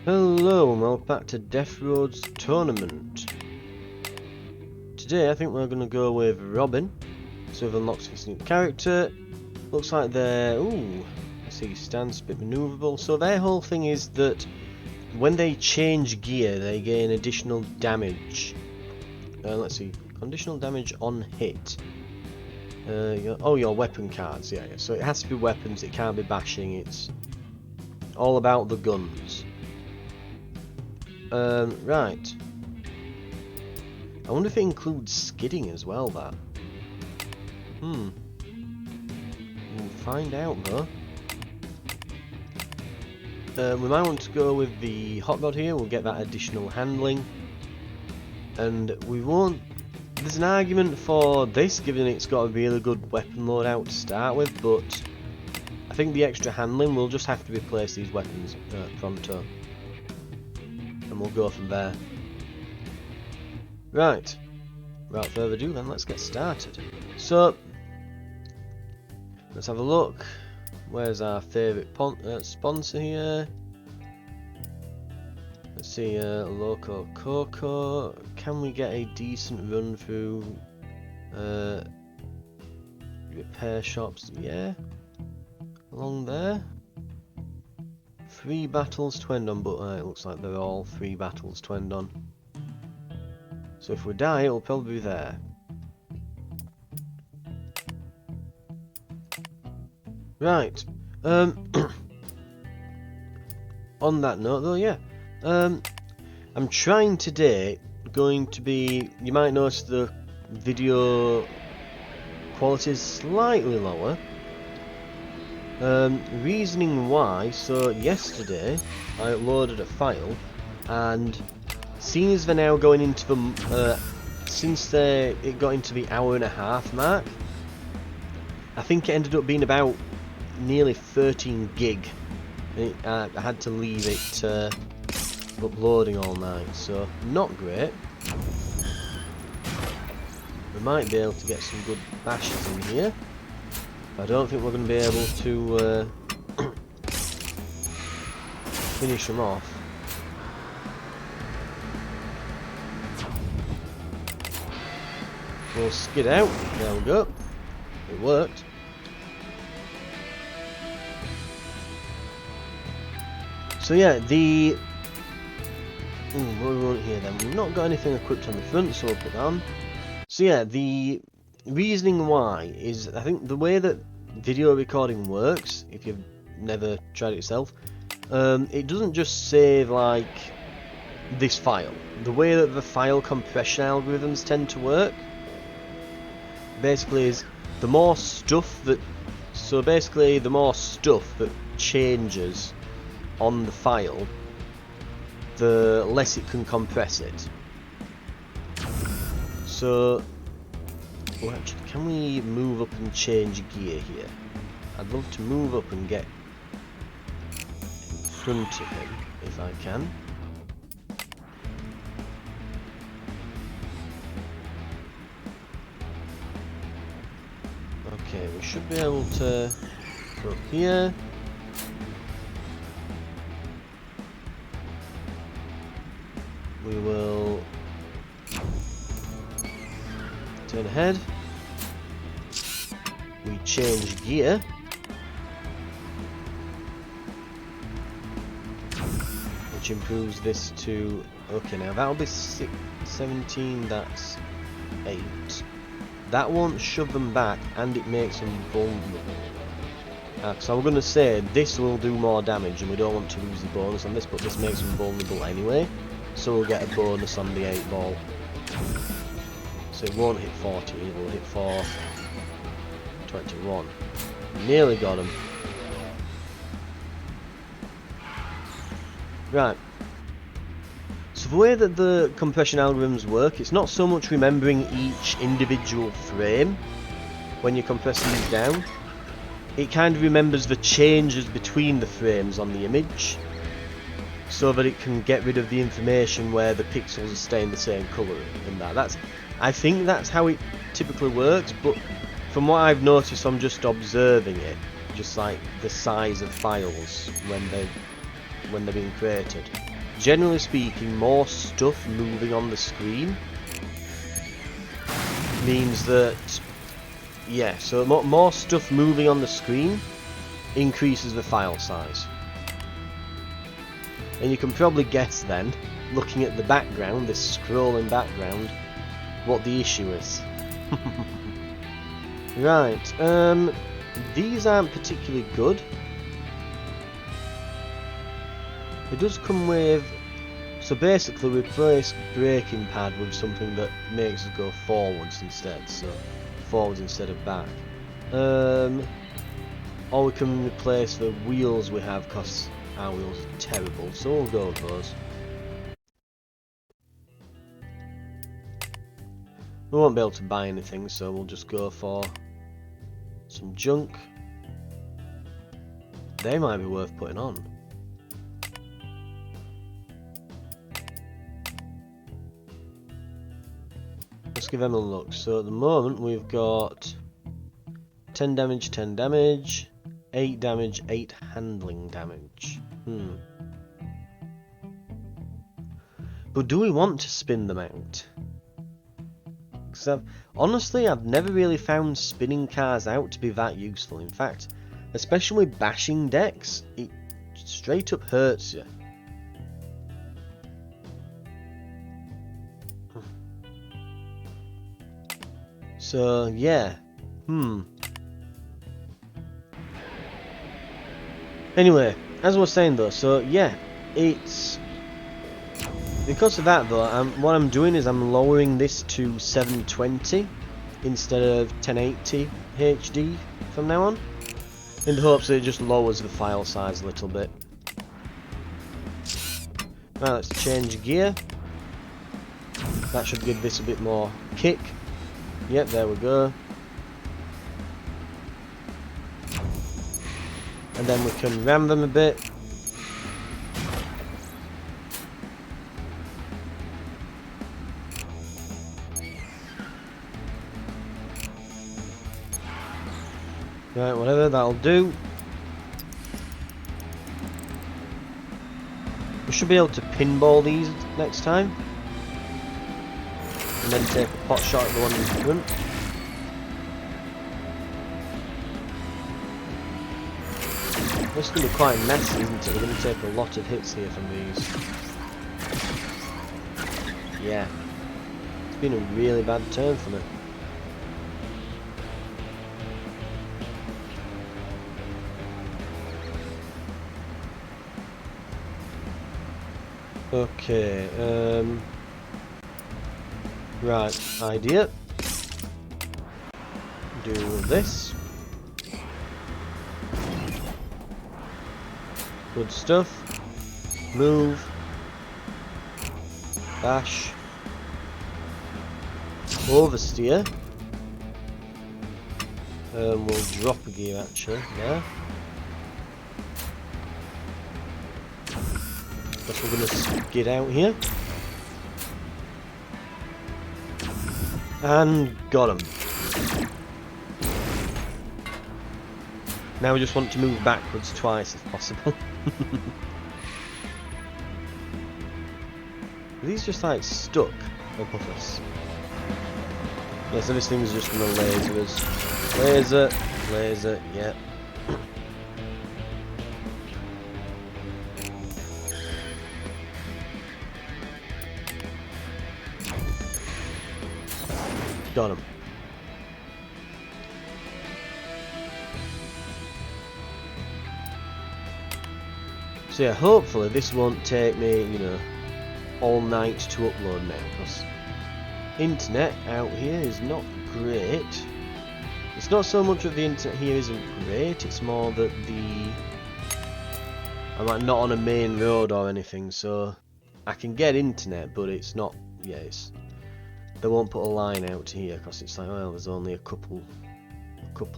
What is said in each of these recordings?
Hello and welcome back to Death Road's tournament. Today I think we're going to go with Robin, so we've unlocked this new character. Looks like they're, I see stance, a bit manoeuvrable. So their whole thing is that when they change gear they gain additional damage. Let's see, conditional damage on hit. Your weapon cards, yeah. So it has to be weapons, it can't be bashing, it's all about the guns. Right. I wonder if it includes skidding as well, that. We'll find out though. We might want to go with the hot rod here, we'll get that additional handling. And we won't... There's an argument for this, given it's got a really good weapon loadout to start with, but I think the extra handling will just have to replace these weapons pronto. And we'll go from there. Right. Without further ado then, let's get started. So, let's have a look. Where's our favourite sponsor here? Let's see, Loco Coco. Can we get a decent run through repair shops? Yeah. Along there. 3 battles to end on, but it looks like they're all 3 battles to end on. So if we die, it'll probably be there. Right. On that note though, yeah. I'm trying today, going to be... You might notice the video quality is slightly lower. Reasoning why, so yesterday I uploaded a file, and seeing as they're now going into the, since it got into the hour-and-a-half mark, I think it ended up being about nearly 13 gig. I had to leave it uploading all night, so not great. We might be able to get some good bashes in here. I don't think we're going to be able to finish them off. We'll skid out. There we go. It worked. So yeah, the... what do we want here then? We've not got anything equipped on the front, so we'll put that on. So yeah, the reasoning why is, I think the way that video recording works, if you've never tried it yourself, it doesn't just save like this file. The way that the file compression algorithms tend to work basically is the more stuff that changes on the file, the less it can compress it. So, well, actually, can we move up and change gear here? I'd love to move up and get in front of him, if I can. Okay, we should be able to go here. We will turn ahead. We change gear. Which improves this to... Okay, now that'll be 17, that's 8. That won't shove them back, and it makes them vulnerable. So I'm going to say this will do more damage, and we don't want to lose the bonus on this, but this makes them vulnerable anyway. So we'll get a bonus on the 8 ball. So it won't hit 40, it will hit for 21. Nearly got him. Right. So the way that the compression algorithms work, it's not so much remembering each individual frame when you're compressing these down. It kind of remembers the changes between the frames on the image, so that it can get rid of the information where the pixels are staying the same colour and that. I think that's how it typically works, but from what I've noticed from just observing it, just like the size of files when they're being created, generally speaking, more stuff moving on the screen means that, yeah, so more stuff moving on the screen increases the file size. And you can probably guess then, looking at the background, this scrolling background, what the issue is. Right, these aren't particularly good. It does come with, so basically replace braking pad with something that makes us go forwards instead, so forwards instead of back. Or we can replace the wheels we have, because our wheels are terrible, so we'll go with those. We won't be able to buy anything, so we'll just go for some junk. They might be worth putting on. Let's give them a look. So at the moment we've got 10 damage, 10 damage, 8 damage, 8 handling damage. But do we want to spin them out? Because honestly, I've never really found spinning cars out to be that useful. In fact, especially with bashing decks, it straight up hurts you. So, yeah. Anyway, as I was saying though, so yeah, it's... Because of that though, what I'm doing is I'm lowering this to 720 instead of 1080 HD from now on, in the hopes that it just lowers the file size a little bit. Right, let's change gear. That should give this a bit more kick. Yep, there we go. And then we can ram them a bit. Right, whatever, that'll do. We should be able to pinball these next time. And then take a pot shot at the one in front. This is going to be quite messy, isn't it? We're going to take a lot of hits here from these. Yeah. It's been a really bad turn for me. Okay, right, idea. Do this. Good stuff. Move. Bash. Oversteer. We'll drop a gear actually, there. Guess we're gonna skid out here. And got him. Now we just want to move backwards twice if possible. Are these just like stuck above us? Yeah, so this thing's just gonna laser us. Laser, laser, yep. Got him. So yeah, hopefully this won't take me, you know, all night to upload now, because internet out here is not great. It's not so much that the internet here isn't great, it's more that I'm like not on a main road or anything, so I can get internet, but it's not, yeah, they won't put a line out here, because it's like, well, there's only a couple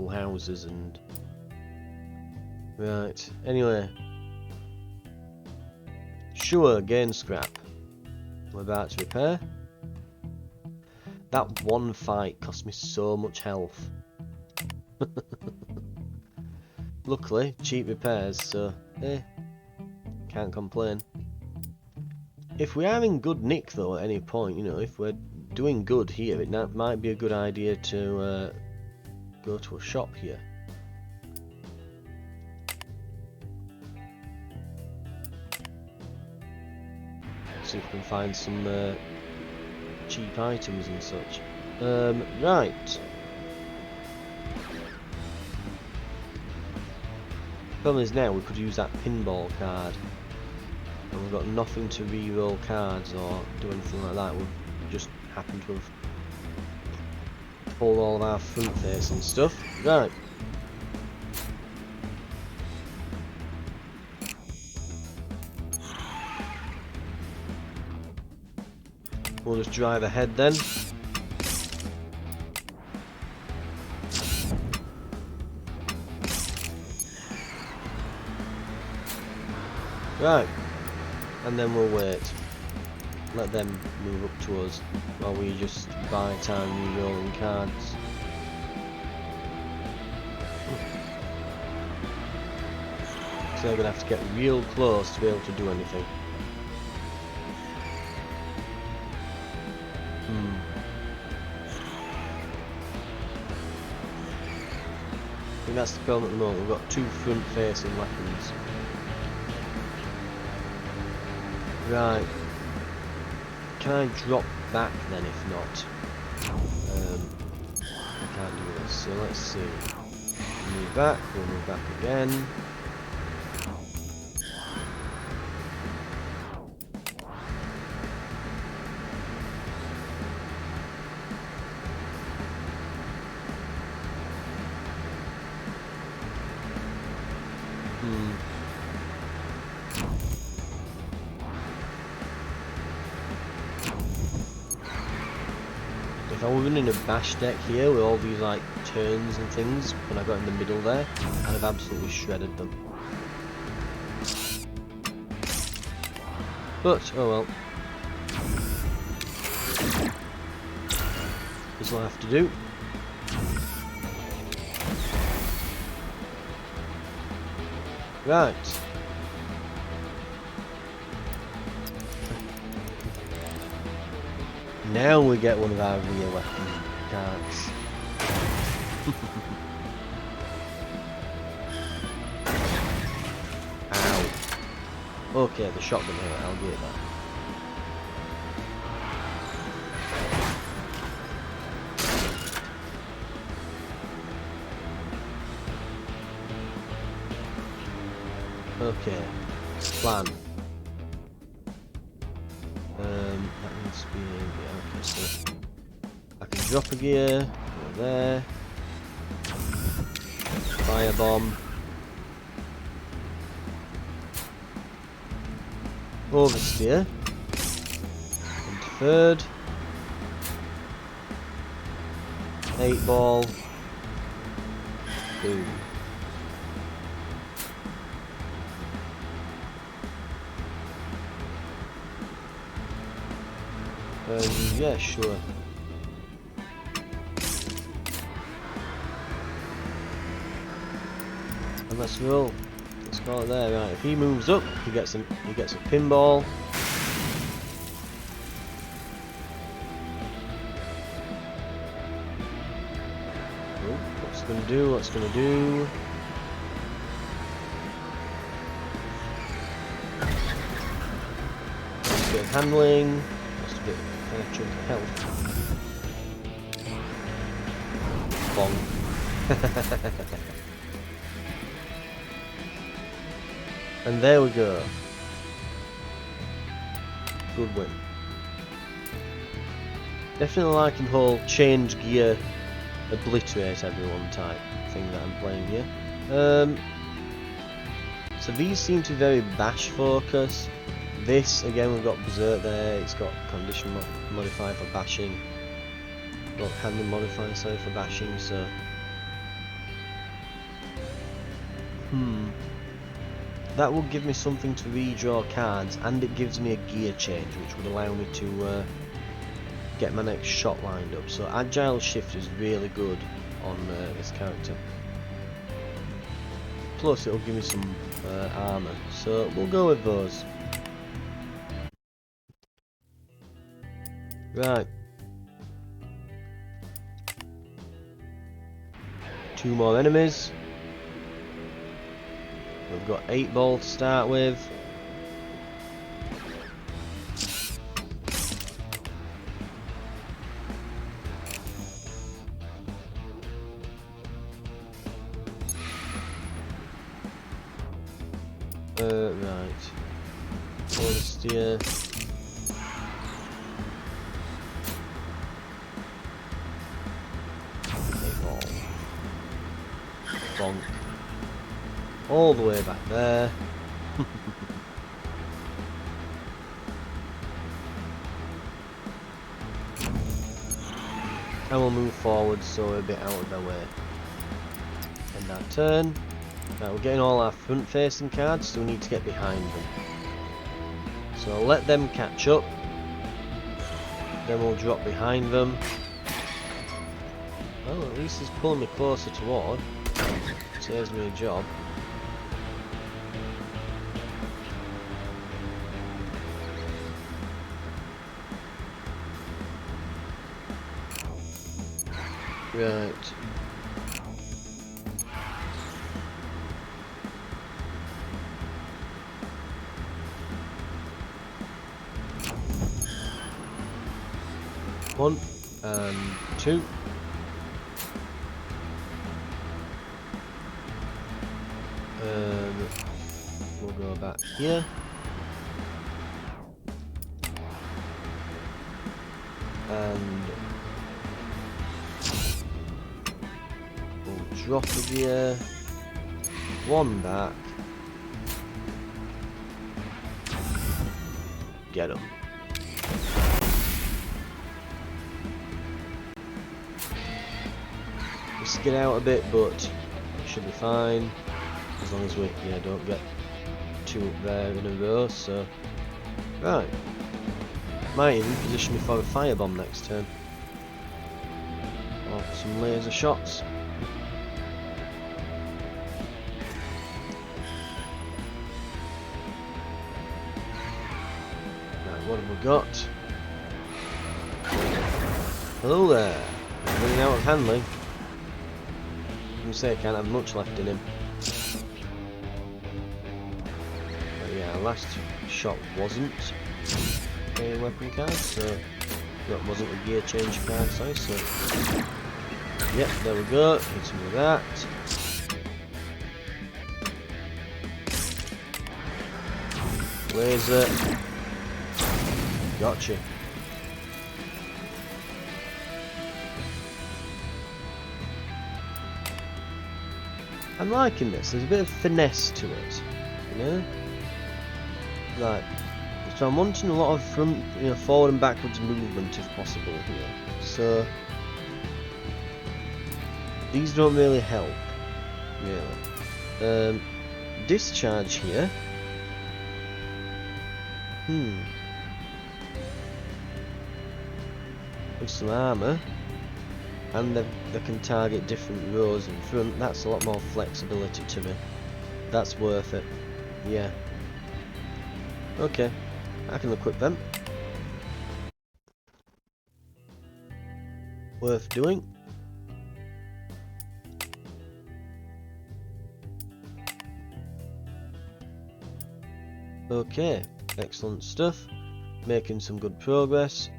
houses and... Right, anyway. Sure, gain scrap. We're about to repair. That one fight cost me so much health. Luckily, cheap repairs, so can't complain. If we are in good nick though at any point, you know, if we're doing good here, it might be a good idea to go to a shop here. See if we can find some cheap items and such. Right. Problem is now we could use that pinball card. And we've got nothing to re-roll cards or do anything like that. We've just happened to have pulled all of our fruit face and stuff. Right. We'll just drive ahead then. Right. And then we'll wait. Let them move up to us while we just buy time re-rolling cards. So they're going to have to get real close to be able to do anything. I think that's the problem at the moment. We've got two front-facing weapons. Right. Can I drop back then if not? I can't do this, so let's see. Move back, we'll move back again. If I were running a bash deck here with all these like turns and things, when I got in the middle there, I'd have absolutely shredded them. But, oh well. This will have to do. Right. Now we get one of our rear weapon cards. Ow. Okay, the shotgun here, I'll get that. Okay, plan. That needs to be okay, so I can drop a gear, go there, firebomb, oversteer, and third, 8 ball, boom. Yeah, sure. And let's roll. Let's call it there. Right. If he moves up, he gets a pinball. Oh, what's it gonna do? What's it gonna do? Just a bit of handling. Just a bit of chunk of health. Bong. And there we go. Good win. Definitely liking the whole change gear, obliterate everyone type thing that I'm playing here. So these seem to be very bash focus. This, again, we've got Berserk there, it's got condition modifier for bashing. Got handling modifier, sorry, for bashing, so... That will give me something to redraw cards, and it gives me a gear change, which would allow me to get my next shot lined up. So Agile Shift is really good on this character. Plus it'll give me some armour, so we'll go with those. Right. 2 more enemies. We've got 8 ball to start with. Right. Hold steer. Bonk. All the way back there. And we'll move forward so we're a bit out of their way. End our turn. Right, we're getting all our front facing cards, so we need to get behind them. So I'll let them catch up. Then we'll drop behind them. Well, at least he's pulling me closer toward. Saves me a job. Right. One and 2. We'll go back here. And we'll drop it here. 1 back. Get him. Just get out a bit, but it should be fine. As long as we don't get 2 up there in a row, so right. Might even position me for a firebomb next turn. Or some laser shots. Right, what have we got? Hello there. Running out of handling. You say I can't have much left in him. But yeah, last shot wasn't a weapon card, so that wasn't a gear change card size, so yep, there we go, hit him with that. Laser. Gotcha. I'm liking this, there's a bit of finesse to it, you know? Right. So I'm wanting a lot of front, forward and backwards movement if possible here. So these don't really help, really. Discharge here. With some armour, and they can target different rows in front. That's a lot more flexibility to me. That's worth it. Yeah. Okay. I can equip them. Worth doing. Okay, excellent stuff. Making some good progress.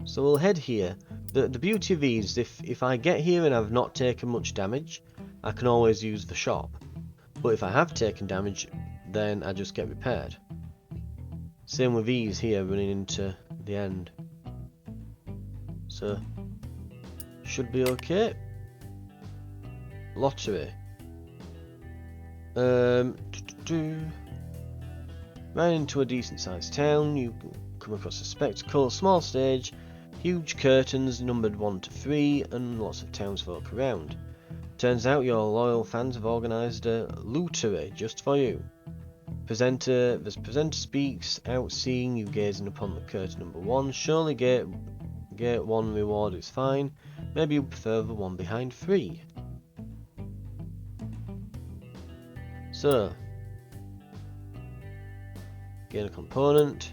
So we'll head here. The beauty of these, if I get here and I've not taken much damage, I can always use the shop. But if I have taken damage, then I just get repaired. Same with these here running into the end. So, should be okay. Lottery. Right into a decent sized town, you come across a spectacle, small stage, huge curtains numbered 1 to 3, and lots of townsfolk around. Turns out your loyal fans have organised a lootery just for you. The presenter speaks out, seeing you gazing upon the curtain number 1. Surely gate 1 reward is fine. Maybe you prefer the one behind 3. So, Gain a component.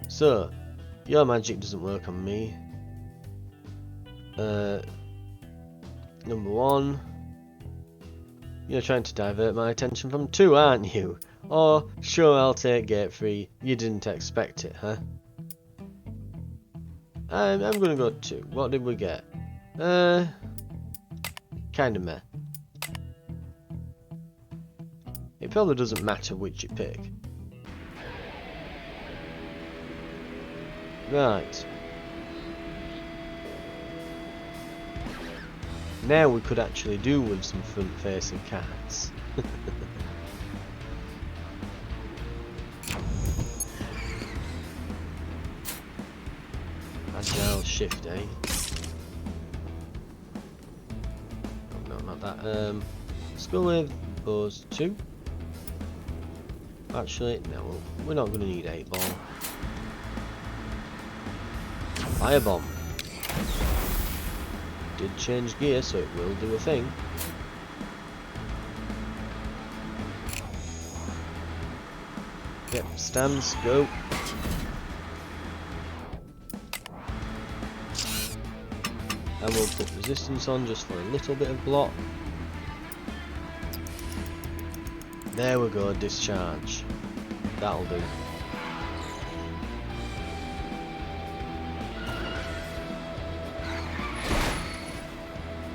So, your magic doesn't work on me. Number 1. You're trying to divert my attention from 2, aren't you? Or, sure, I'll take gate 3. You didn't expect it, huh? I'm gonna go 2. What did we get? Kinda meh. It probably doesn't matter which you pick. Right. Now we could actually do with some front-facing cards. Agile shift, eh? Oh, no, not that. Let's go with those 2. Actually, no, we're not going to need 8 ball. Firebomb. Did change gear, so it will do a thing. Yep, stands, go. And we'll put resistance on just for a little bit of block. There we go, discharge. That'll do.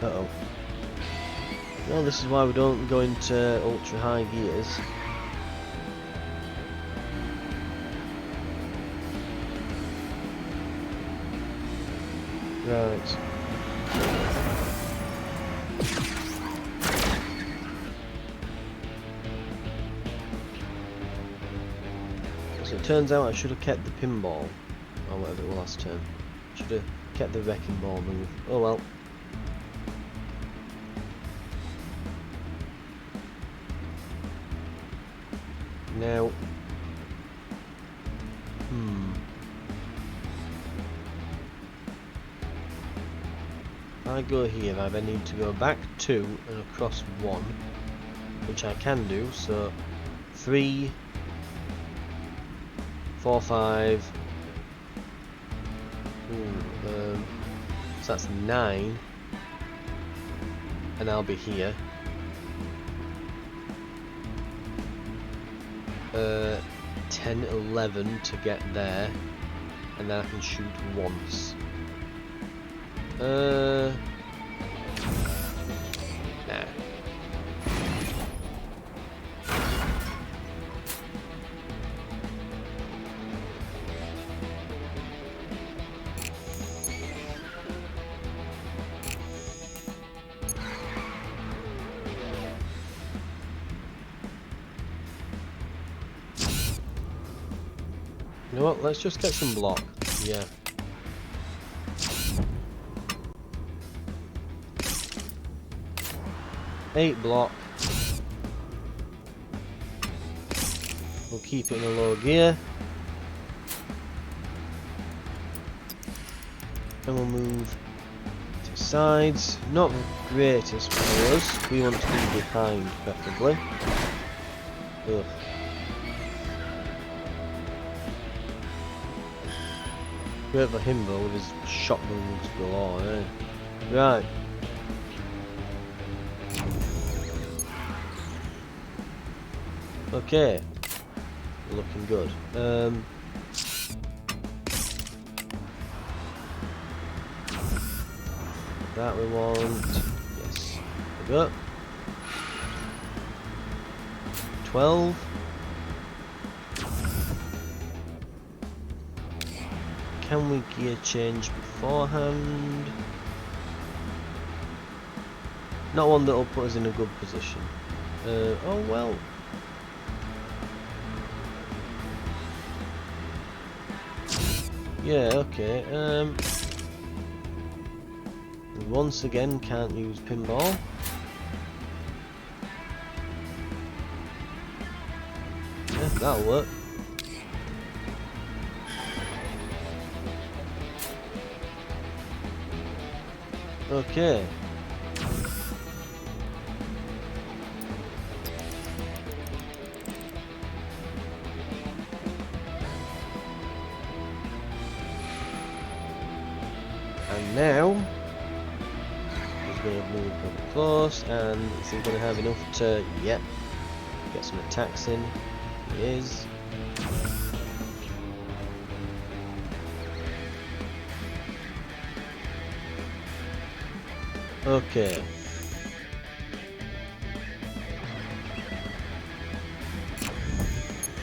Uh-oh. Well, this is why we don't go into ultra high gears. Right. So it turns out I should have kept the pinball, or whatever it was last turn. Should have kept the wrecking ball move. Oh well. Now, if I go here, I then need to go back 2 and across 1, which I can do. So 3, 4, 5. So that's 9, and I'll be here. 10, 11 to get there, and then I can shoot once. Nah. You know what, let's just get some block. Yeah. Eight block. We'll keep it in a low gear. And we'll move to sides. Not the greatest for us. We want to be behind, preferably. Ugh. Great for him though, with his shot moves galore, eh? Right. Okay. Looking good. That we want. Yes. There we go. 12. Can we gear change beforehand? Not one that'll put us in a good position. Oh well. Yeah, okay. Once again, can't use pinball. Yeah, that'll work. Okay. And now he's going to move up close, and is he going to have enough to, yep, get some attacks in? He is. Okay.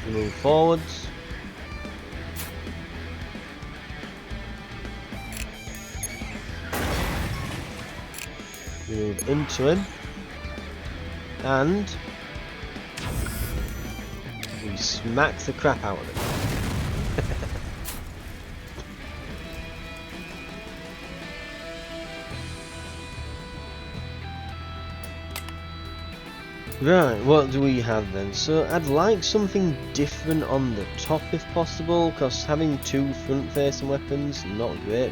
Move forwards. Move into him. And we smack the crap out of him. Right, what do we have then? So I'd like something different on the top if possible, because having two front-facing weapons, not great.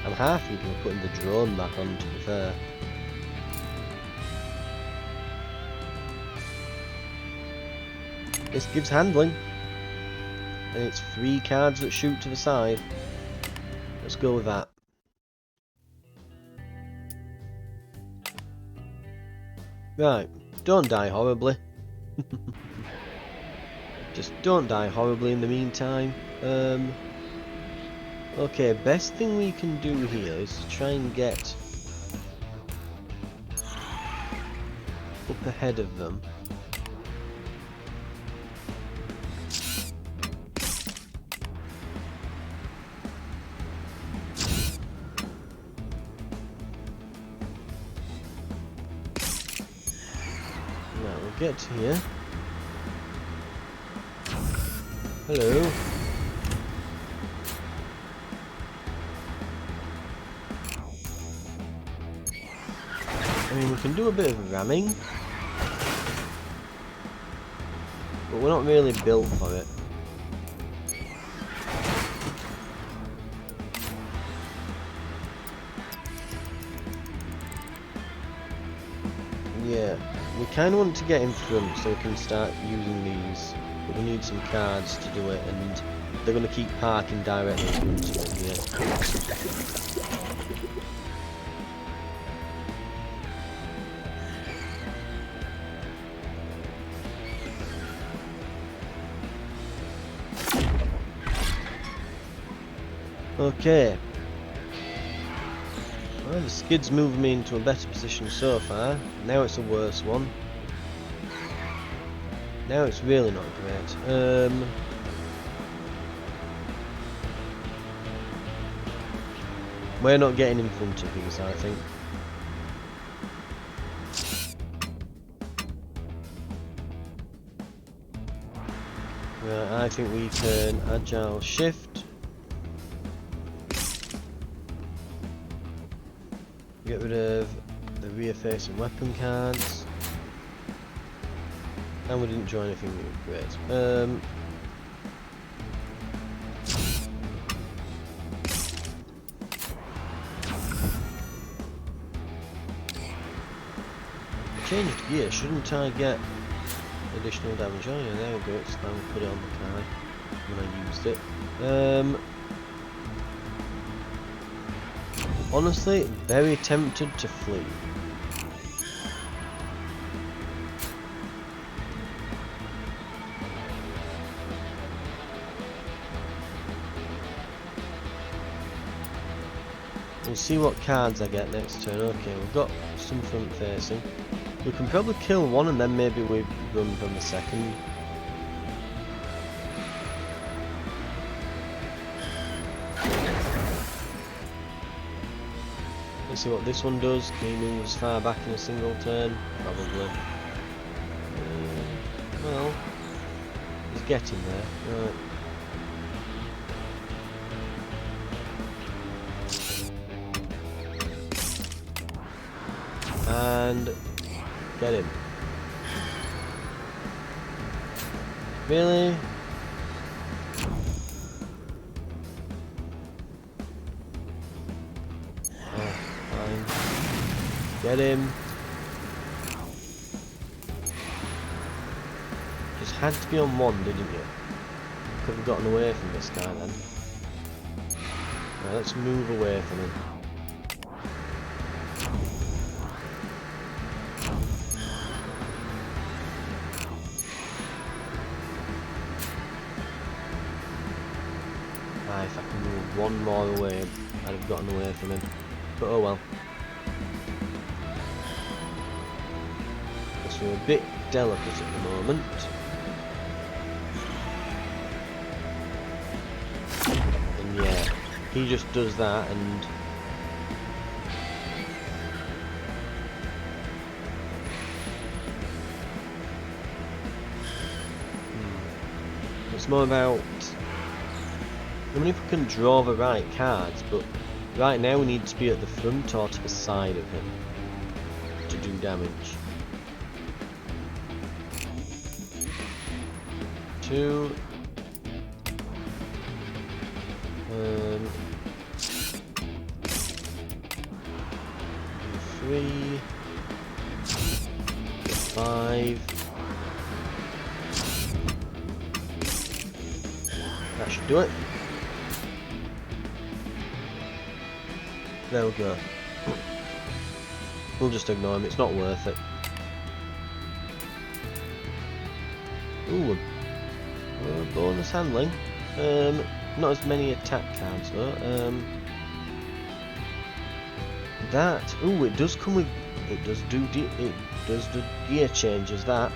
I'm half thinking of putting the drone back on, to be fair. This gives handling, and it's 3 cards that shoot to the side. Let's go with that. Right, don't die horribly. Just don't die horribly in the meantime. Okay, best thing we can do here is to try and get up ahead of them. Right, we'll get here. Hello. I mean, we can do a bit of ramming, but we're not really built for it. Yeah, we kind of want to get in front so we can start using these, but we need some cards to do it, and they're going to keep parking directly in front of it here. Okay. Well, the skid's moved me into a better position so far. Now it's a worse one. Now it's really not great. We're not getting in front of these, I think. Right, I think we can agile shift. Get rid of the rear facing weapon cards. And we didn't draw anything new. Great. Changed gear, shouldn't I get additional damage? Oh yeah, there we go, it's fine, we put it on the card when I used it. Honestly, very tempted to flee. We'll see what cards I get next turn. Okay, we've got some front facing. We can probably kill one and then maybe we run from the second. Let's see what this one does. Can he move as far back in a single turn? Probably. Well, he's getting there. Right. And get him. Really? Oh, fine. Get him. Just had to be on one, didn't you? Could have gotten away from this guy then. Right, let's move away from him. one more away, I'd have gotten away from him. But oh well. Guess we're a bit delicate at the moment. And yeah, he just does that and... It's more about... I mean, if we can draw the right cards, but right now we need to be at the front or to the side of him to do damage. 2. 3. 5. That should do it. There we go. We'll just ignore him, it's not worth it. Ooh, bonus handling. Not as many attack cards though. That, ooh, it does come with, it does do gear changes, that.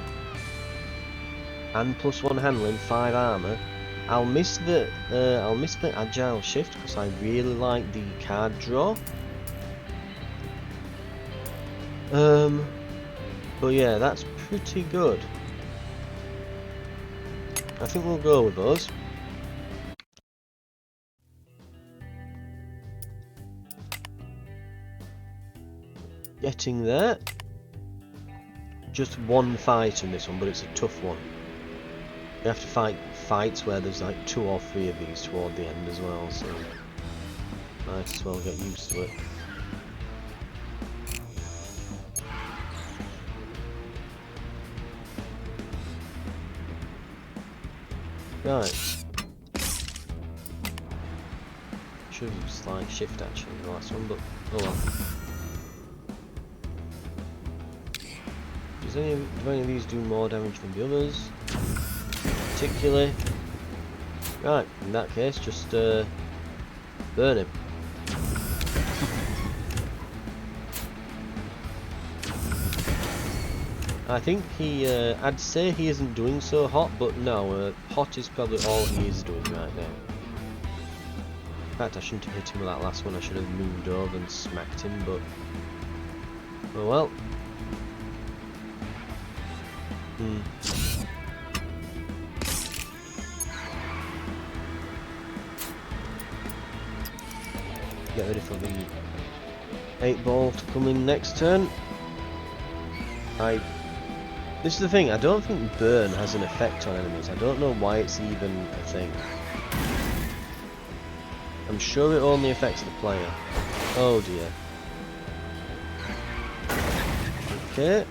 And +1 handling, 5 armor. I'll miss the agile shift because I really like the card draw. But yeah, that's pretty good. I think we'll go with those. Getting there. Just one fight in this one, but it's a tough one. You have to fight fights where there's like 2 or 3 of these toward the end as well, so might as well get used to it. Right. Should have used slide shift actually in the last one, but oh well. Do any of these do more damage than the others? Particularly. Right, in that case, just burn him. I think he, I'd say he isn't doing so hot, but no, hot is probably all he is doing right now. In fact, I shouldn't have hit him with that last one, I should have moved over and smacked him, but oh well. Get ready for the 8 ball to come in next turn. This is the thing, I don't think burn has an effect on enemies. I don't know why it's even a thing. I'm sure it only affects the player. Oh dear. Okay.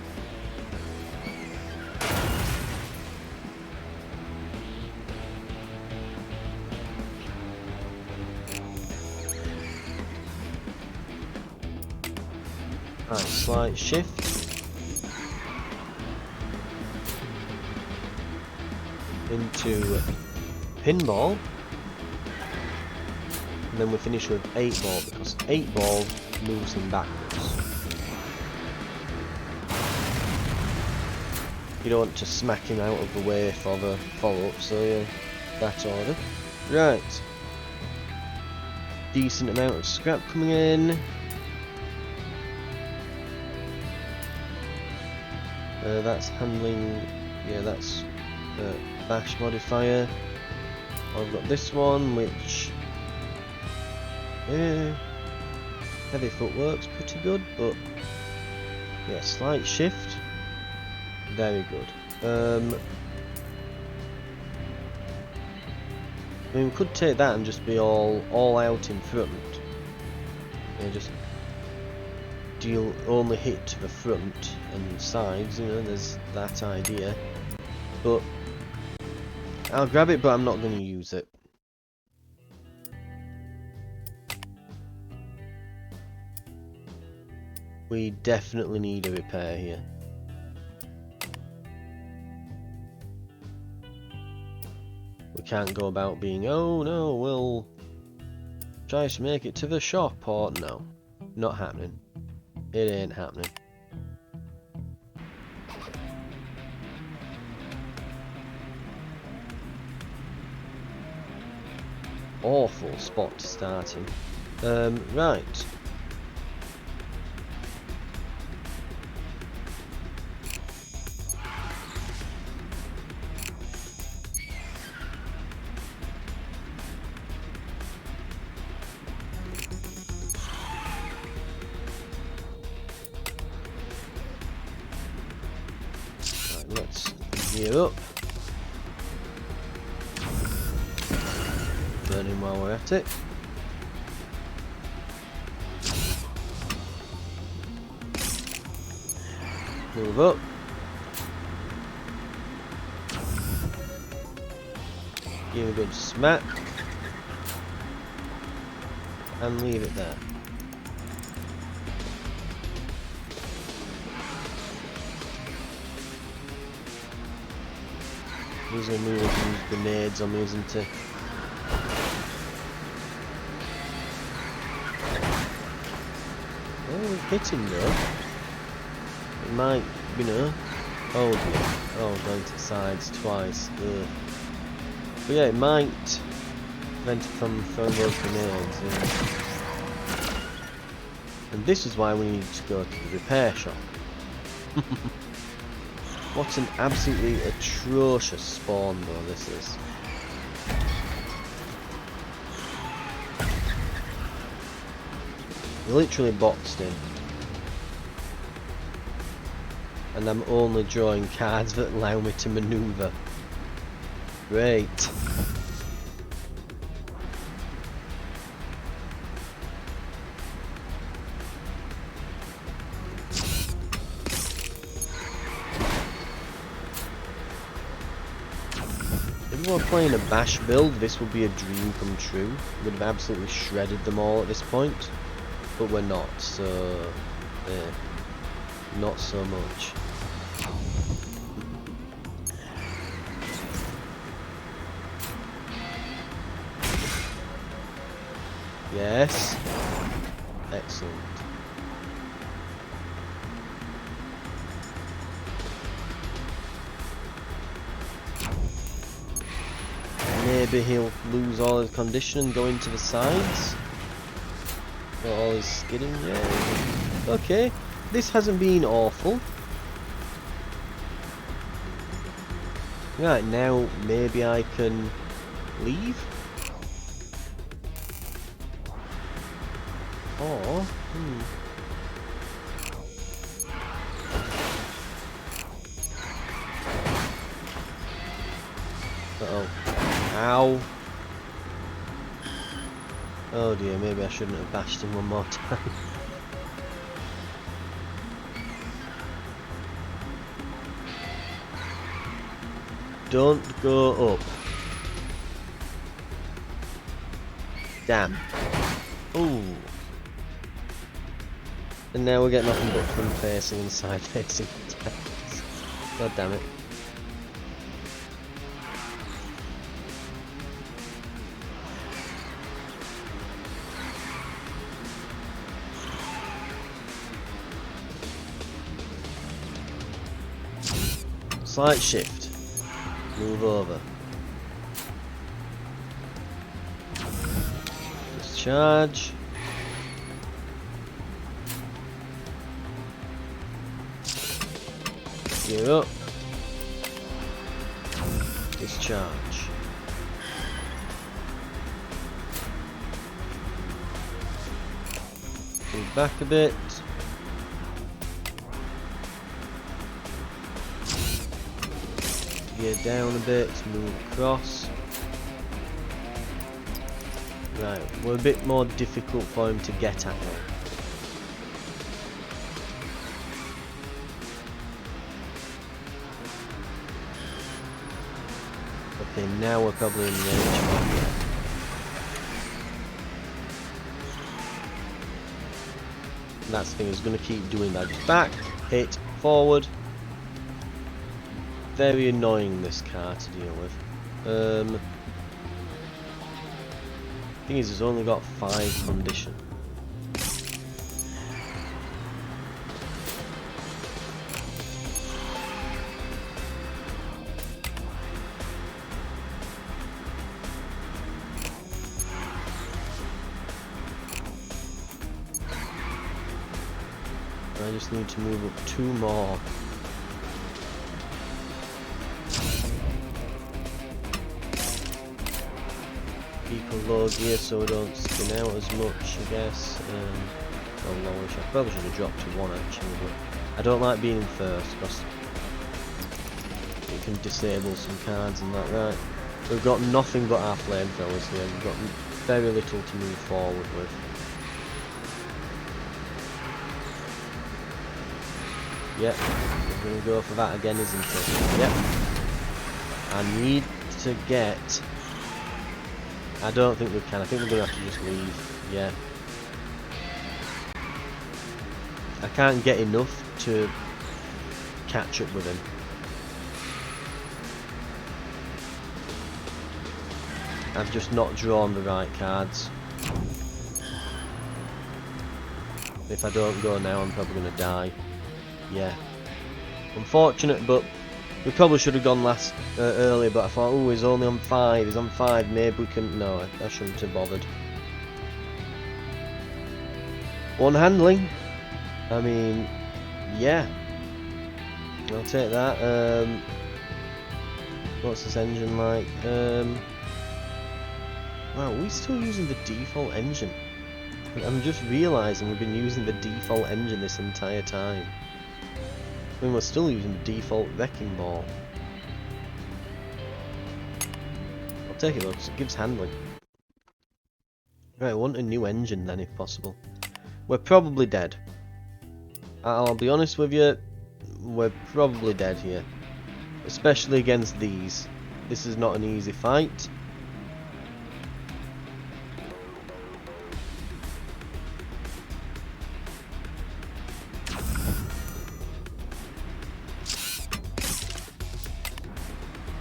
Right, slight shift. Into pinball. And then we finish with 8 ball because 8 ball moves him backwards. You don't want to smack him out of the way for the follow-up, so yeah, that order. Right. Decent amount of scrap coming in. That's handling, yeah, that's bash modifier. I've got this one, which heavy footwork's pretty good, but yeah, slight shift, very good. I mean, we could take that and just be all out in front. Yeah, just deal only hit to the front and sides, you know, there's that idea. But I'll grab it, but I'm not going to use it. We definitely need a repair here. We can't go about being, oh no, we'll Tries to make it to the shop, or no? Not happening. It ain't happening. Awful spot to start in. Right. Let's gear up. Burning while we're at it. Move up. Give a good smack. And leave it there. He's going to use grenades on me, isn't he? Oh, hitting though. It might, you know. Oh dear. Oh, going to the sides twice. Ugh. But yeah, it might prevent it from throwing those grenades. Yeah. And this is why we need to go to the repair shop. What an absolutely atrocious spawn though this is. Literally boxed in. And I'm only drawing cards that allow me to maneuver. Great. If we were playing a bash build, this would be a dream come true. We'd have absolutely shredded them all at this point. But we're not, so not so much. Yes. Excellent. Maybe he'll lose all his condition and go into the sides. Got all his skidding, yeah. Okay, this hasn't been awful. Right, now maybe I can leave? Or, Uh-oh. Ow. Oh dear, maybe I shouldn't have bashed him one more time. Don't go up. Damn. Ooh. And now we're getting nothing but front facing and side facing attacks. God damn it. Slight shift. Move over. Discharge. Gear up. Discharge. Move back a bit. Gear down a bit, move across. Right, we're a bit more difficult for him to get at now. Okay, now we're probably in range. That's the thing, he's going to keep doing that. Back, hit, forward. Very annoying, this car to deal with. Thing is, he's only got 5 condition. I just need to move up 2 more. Keep a low gear so we don't spin out as much, I guess. Well, lowish. I probably should have dropped to 1 actually, but I don't like being in first because you can disable some cards and that. Right, we've got nothing but our flamethrowers here. We've got very little to move forward with. Yep, we're going to go for that again, isn't it? Yep. I need to get... I don't think we can. I think we're going to have to just leave. Yeah. I can't get enough to catch up with him. I've just not drawn the right cards. If I don't go now, I'm probably going to die. Yeah. Unfortunate, but we probably should have gone earlier, but I thought, oh, he's only on 5, he's on 5, maybe we can... No, I shouldn't have bothered. 1 handling. I mean, yeah. I'll take that. What's this engine like? Wow, we're still using the default engine. I'm just realising we've been using the default engine this entire time. I mean, we're still using the default wrecking ball. I'll take it though, because it gives handling. Right, I want a new engine then, if possible. We're probably dead. I'll be honest with you, we're probably dead here. Especially against these. This is not an easy fight.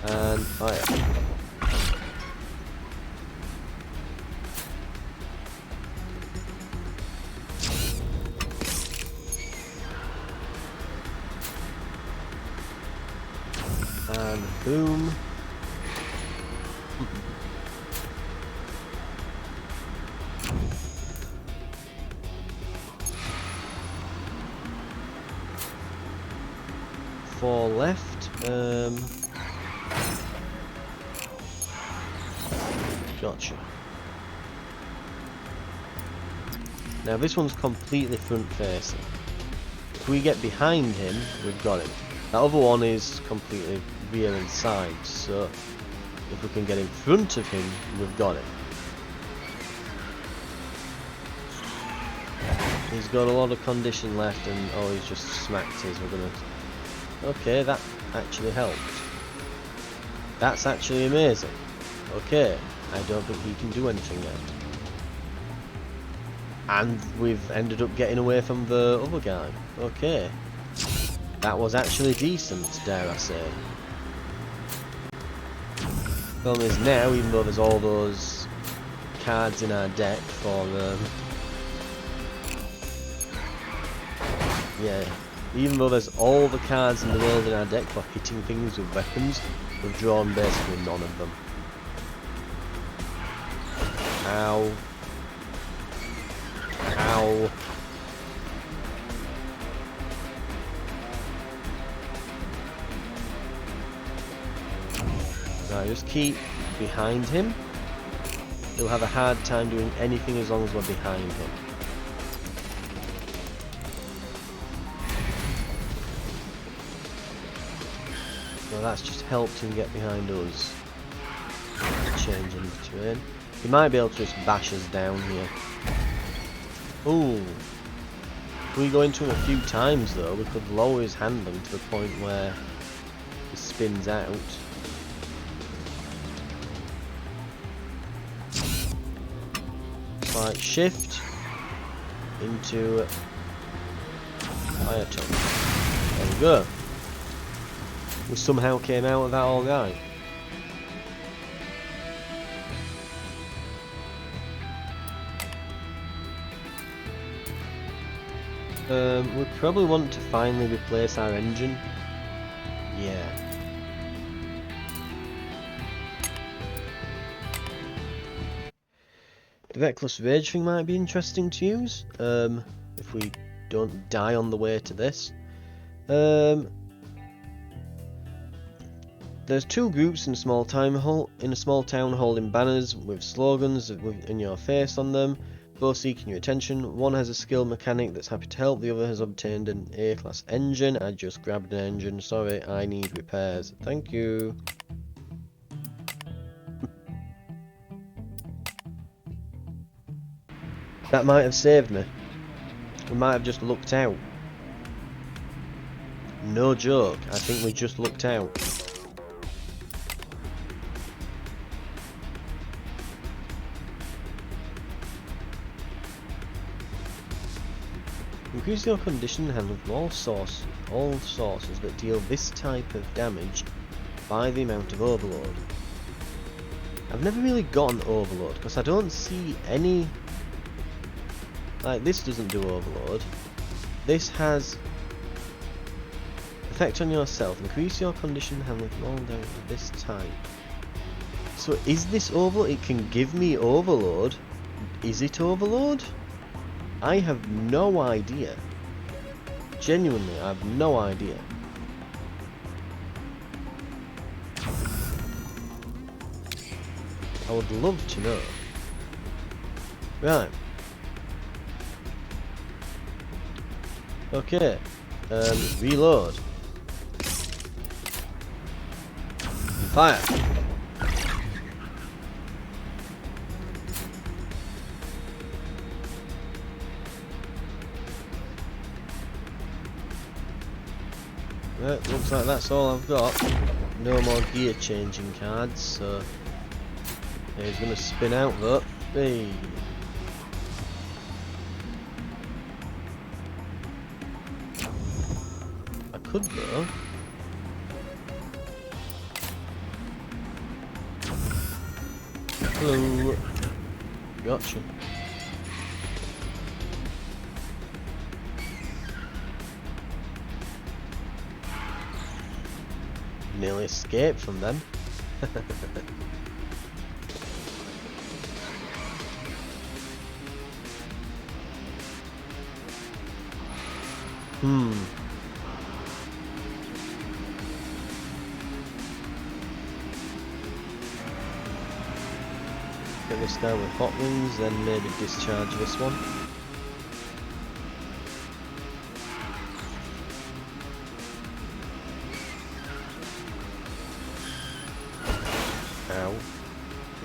And fire. And boom. Four left. Gotcha. Now this one's completely front facing. If we get behind him, we've got him. That other one is completely rear and side, so if we can get in front of him, we've got him. He's got a lot of condition left and oh, he's just smacked his. We're gonna... Okay, that actually helped. That's actually amazing. Okay, I don't think he can do anything yet. And we've ended up getting away from the other guy. Okay. That was actually decent, dare I say. Problem is now, even though there's all those cards in our deck for yeah, even though there's all the cards in the world in our deck for hitting things with weapons, we've drawn basically none of them. Ow. Ow. Right, just keep behind him. He'll have a hard time doing anything as long as we're behind him. Well, that's just helped him get behind us. Changing the terrain. He might be able to just bash us down here. Ooh. If we go into him a few times though, we could lower his handling to the point where he spins out. Slight shift into fire tongue. There we go. We somehow came out of that alright. We probably want to finally replace our engine. Yeah. The Reckless Rage thing might be interesting to use, if we don't die on the way to this. There's two groups in a small town holding banners with slogans in your face on them, both seeking your attention. One has a skilled mechanic that's happy to help, the other has obtained an A-class engine. I just grabbed an engine, sorry, I need repairs. Thank you. That might have saved me. We might have just looked out. No joke, I think we just looked out. Increase your condition handling from all sources that deal this type of damage by the amount of overload. I've never really gotten overload because I don't see any. Like, this doesn't do overload. This has effect on yourself. Increase your condition handling from all damage of this type. So is this overload? It can give me overload. Is it overload? I have no idea. Genuinely, I have no idea. I would love to know. Right. Okay. Reload. Fire. Right, looks like that's all I've got. No more gear changing cards, so he's gonna spin out though. Hey. I could though. Hello. Gotcha. Nearly escaped from them. Get this down with hot wings, then maybe discharge this one. Ow.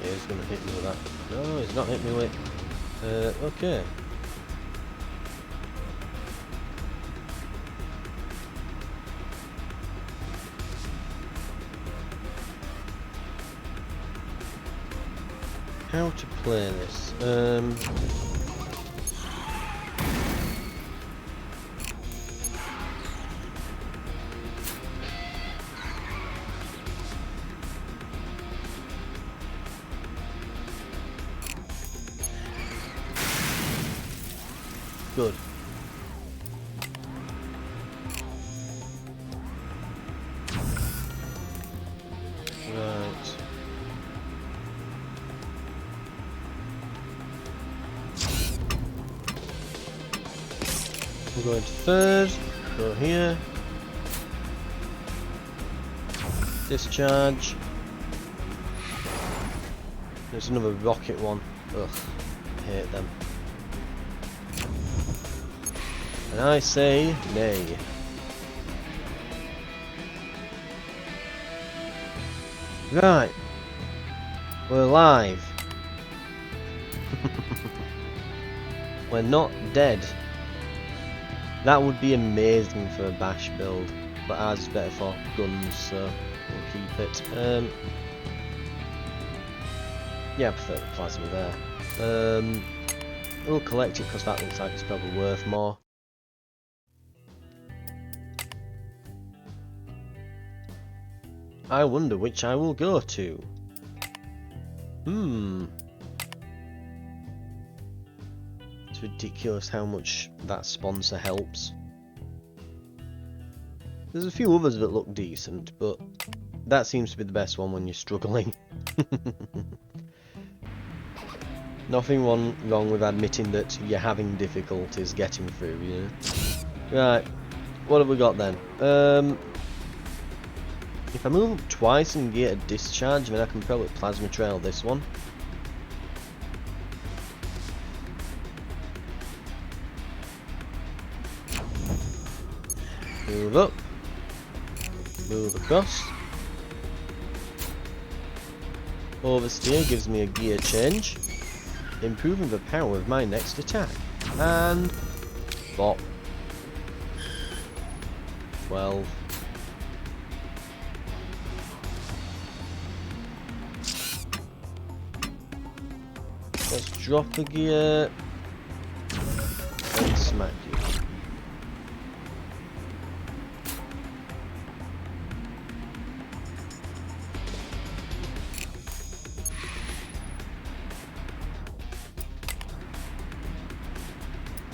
Yeah, he's gonna hit me with that. No, he's not hit me with okay. How to play this? Good. Right. We're going to third, go here, discharge. There's another rocket one. Ugh, I hate them. And I say nay. Right, we're live. We're not dead. That would be amazing for a bash build, but ours is better for guns, so we'll keep it. Yeah, I prefer the plasma there. We'll collect it because that looks like it's probably worth more. I wonder which I will go to. To It's ridiculous how much that sponsor helps. There's a few others that look decent, but that seems to be the best one when you're struggling. Nothing wrong with admitting that you're having difficulties getting through, you know? Right, what have we got then? If I move up twice and get a discharge, then I can probably plasma trail this one. Move up. Move across. Oversteer gives me a gear change, improving the power of my next attack. And bop. 12. Let's drop a gear and smack you.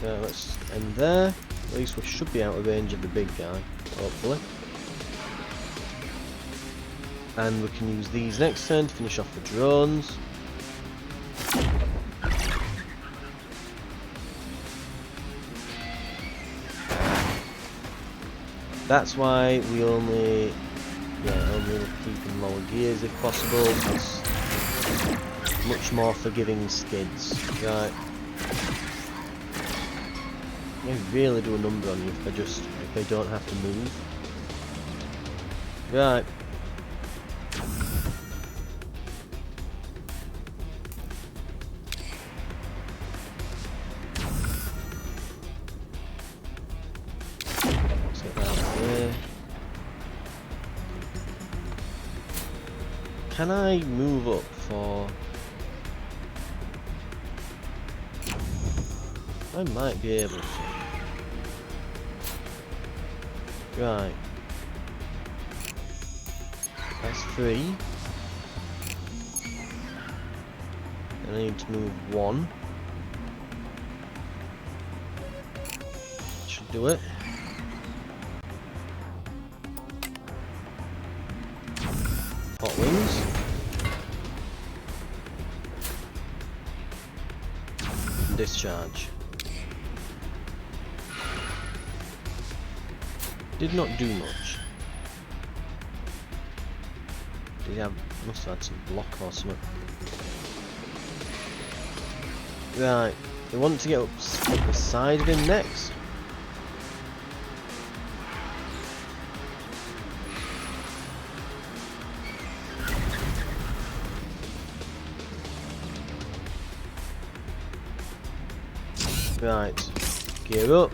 Let's end there. At least we should be out of range of the big guy, hopefully. And we can use these next turn to finish off the drones. That's why we only keep in lower gears if possible. It's much more forgiving skids, right? They really do a number on you if they don't have to move. Right. Let's get that out of the way. Can I move up for... I might be able to. Right. That's 3. And I need to move 1. Should do it. Hot wings. Discharge. Did not do much. Did he have... must have had some block or something. Right. We want to get up the side of him next. Right. Gear up.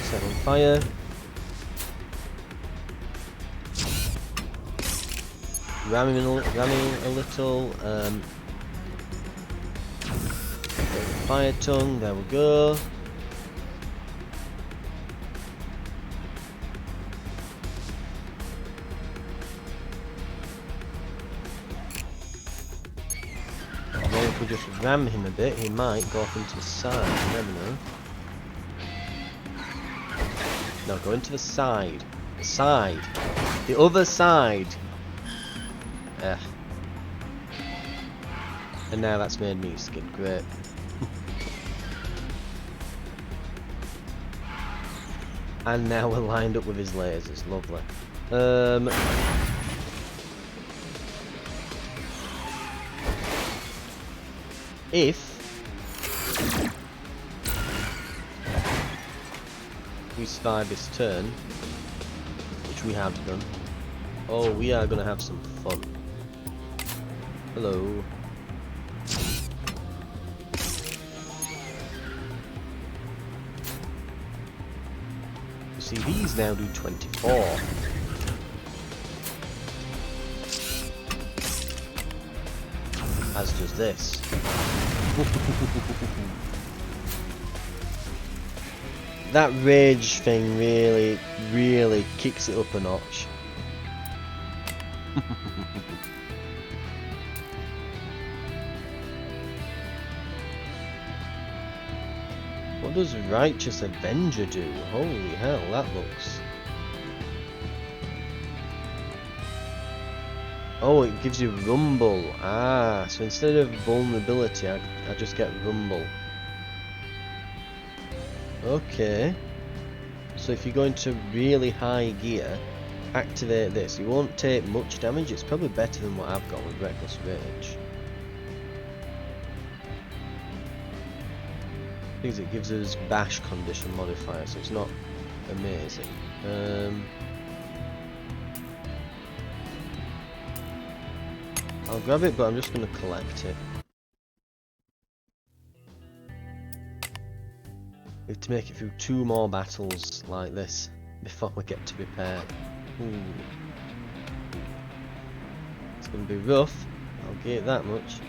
Set on fire. Ramming a little. Fire tongue. There we go. And then if we just ram him a bit, he might go off into the side. You never know. No, go into the side. The side. The other side. Ugh. And now that's made me skid. Great. And now we're lined up with his lasers. Lovely. If we survive this turn, which we have done, oh, we are going to have some fun. Hello. You see, these now do 24. As does this. That rage thing really kicks it up a notch. What does Righteous Avenger do? Holy hell, that looks... Oh, it gives you Rumble. Ah, so instead of Vulnerability, I just get Rumble. Okay. So if you go into really high gear, activate this. You won't take much damage. It's probably better than what I've got with Reckless Rage. Because it gives us bash condition modifier, so it's not amazing. I'll grab it, but I'm just going to collect it. We have to make it through 2 more battles like this before we get to repair. Ooh. It's going to be rough, I'll give it that much.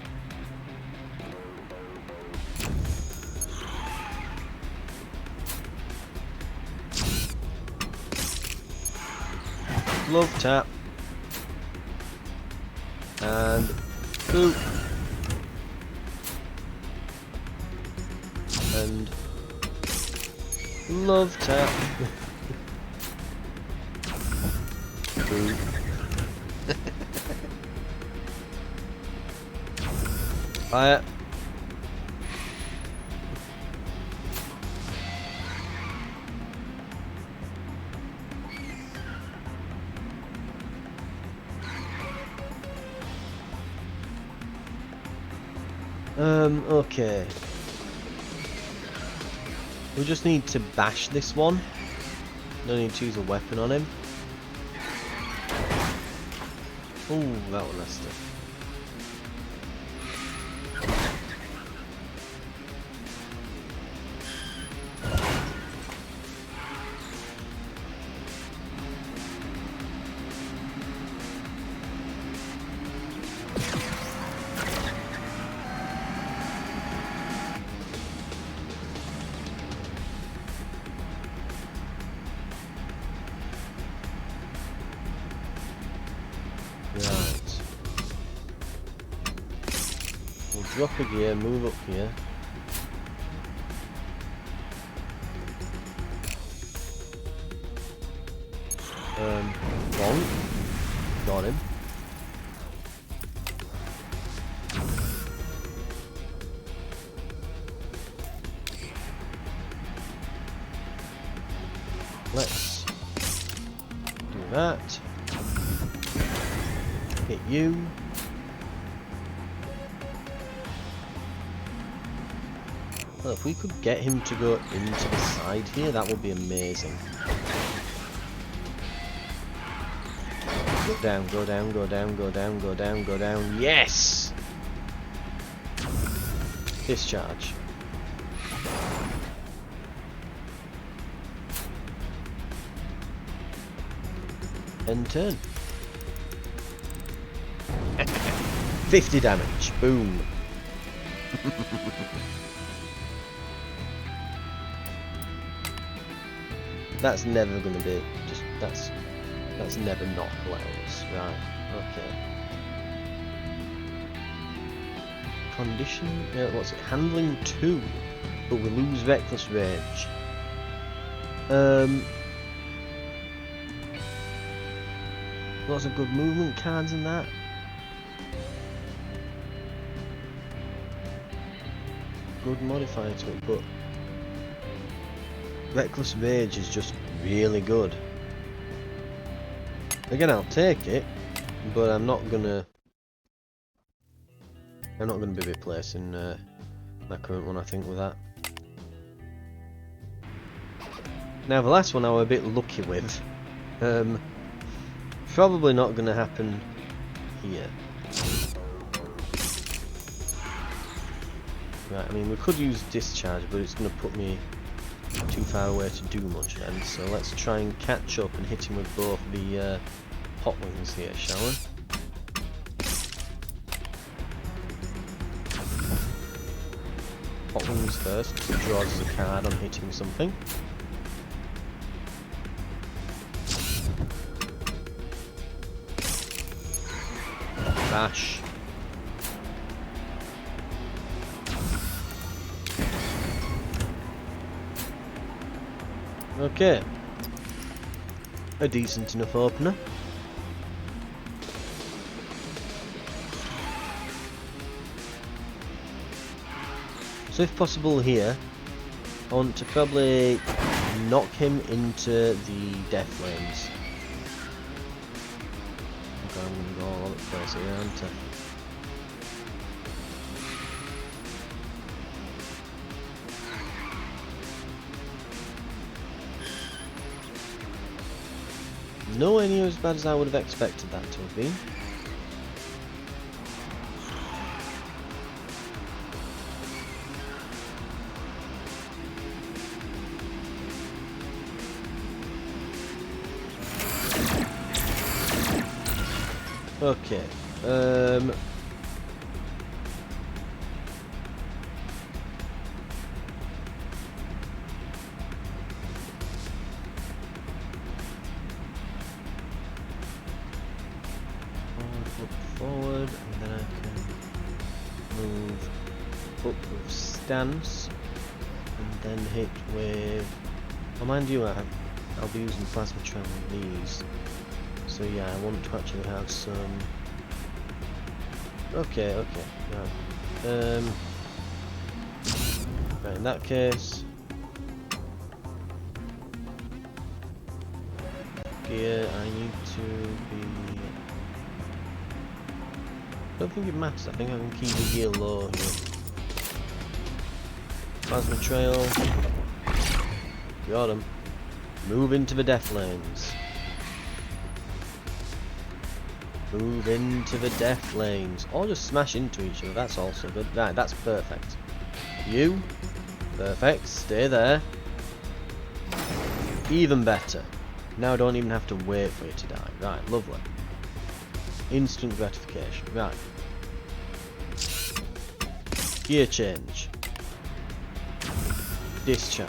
Love tap. And boop. And love tap. Boop. Fire. Okay. We just need to bash this one. No need to use a weapon on him. Ooh, that one nasty. Right. We'll drop a gear, move up here. Bonk. Got him. Let's do that. Hit you. Well, if we could get him to go into the side here, that would be amazing. Go down, go down, go down, go down, go down, go down. Yes! Discharge. End turn. 50 damage. Boom. That's never gonna be just that's never not hilarious. Right, okay. Condition, what's it? Handling 2, but we lose Reckless Rage. Lots of good movement cards in that. Good modifier to it, but Reckless Rage is just really good. Again, I'll take it, but I'm not gonna be replacing my current one, I think, with that. Now the last one I was a bit lucky with. Probably not gonna happen here. Right, I mean, we could use Discharge, but it's gonna put me too far away to do much then, so let's try and catch up and hit him with both the hot wings here, shall we? Hot wings first, because it draws us a card on hitting something. Bash. Okay. A decent enough opener. So if possible here, I want to probably knock him into the death lanes. Okay, I'm going to go all over the place here, aren't I? Nowhere near as bad as I would have expected that to have been. Okay. Forward, and then I can move up with stance, and then hit with. Oh, mind you, I'll be using plasma trail on these. So yeah, I want to actually have some. Okay, right. Right, in that case, gear. I need to be. I don't think it matters. I think I can keep the gear low here. Plasma trail. Got him. Move into the death lanes. Move into the death lanes. Or just smash into each other. That's also good. Right, that's perfect. You. Perfect. Stay there. Even better. Now I don't even have to wait for you to die. Right, lovely. Instant gratification. Right. Gear change. Discharge.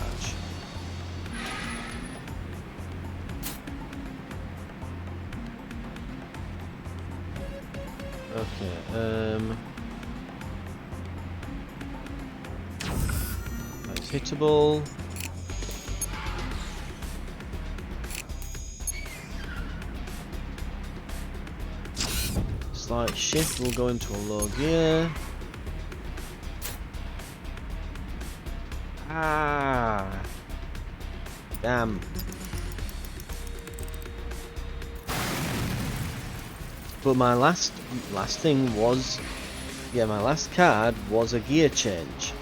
Okay, that's hittable. Slight shift, we'll go into a low gear. Ah, damn. But my last thing was, yeah, my last card was a gear change.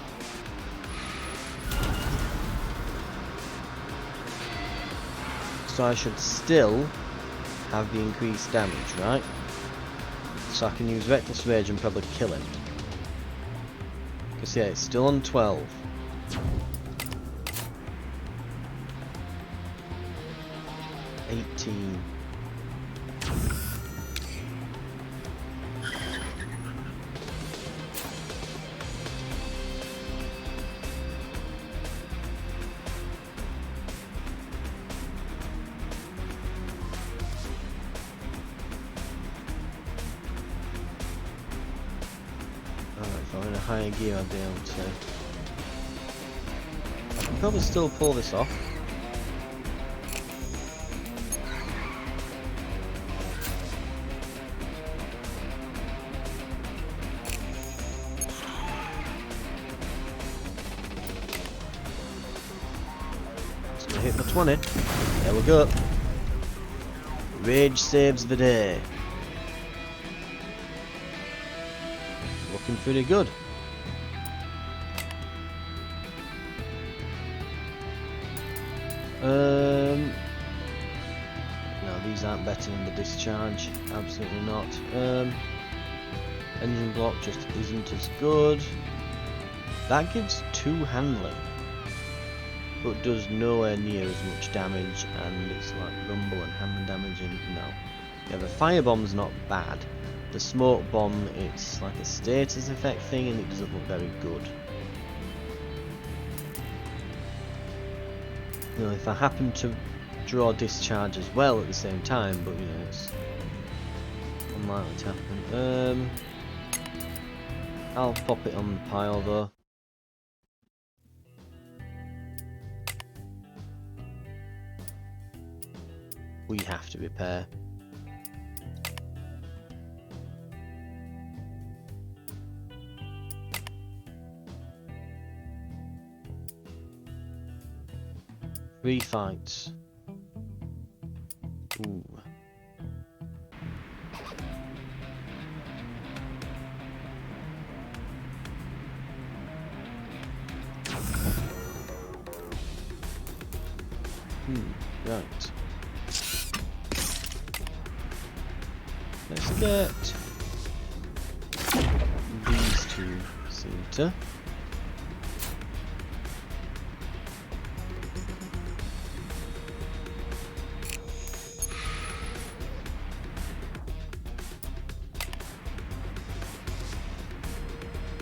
So I should still have the increased damage, right? So I can use Reckless Rage and probably kill him. Because yeah, it's still on 12. If I'm in a higher gear, I'll be able to. I can probably still pull this off. Just gonna hit for 20. There we go. Rage saves the day. Looking pretty good. No, these aren't better than the discharge. Absolutely not. Engine block just isn't as good. That gives 2 handling, but does nowhere near as much damage, and it's like rumble and hammer damage, and no. Yeah, the firebomb's not bad. The smoke bomb, it's like a status effect thing, and it doesn't look very good. You know, if I happen to draw discharge as well at the same time, but you know, it's unlikely to happen. I'll pop it on the pile though. we have to repair. Three fights. Ooh. Right. Let's get these two center.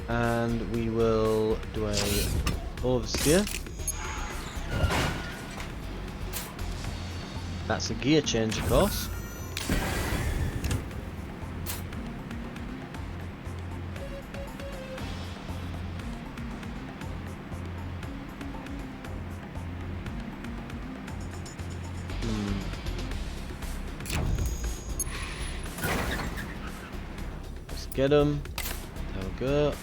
And we will do a oversteer. That's a gear change, of course. Let's get them. There we go.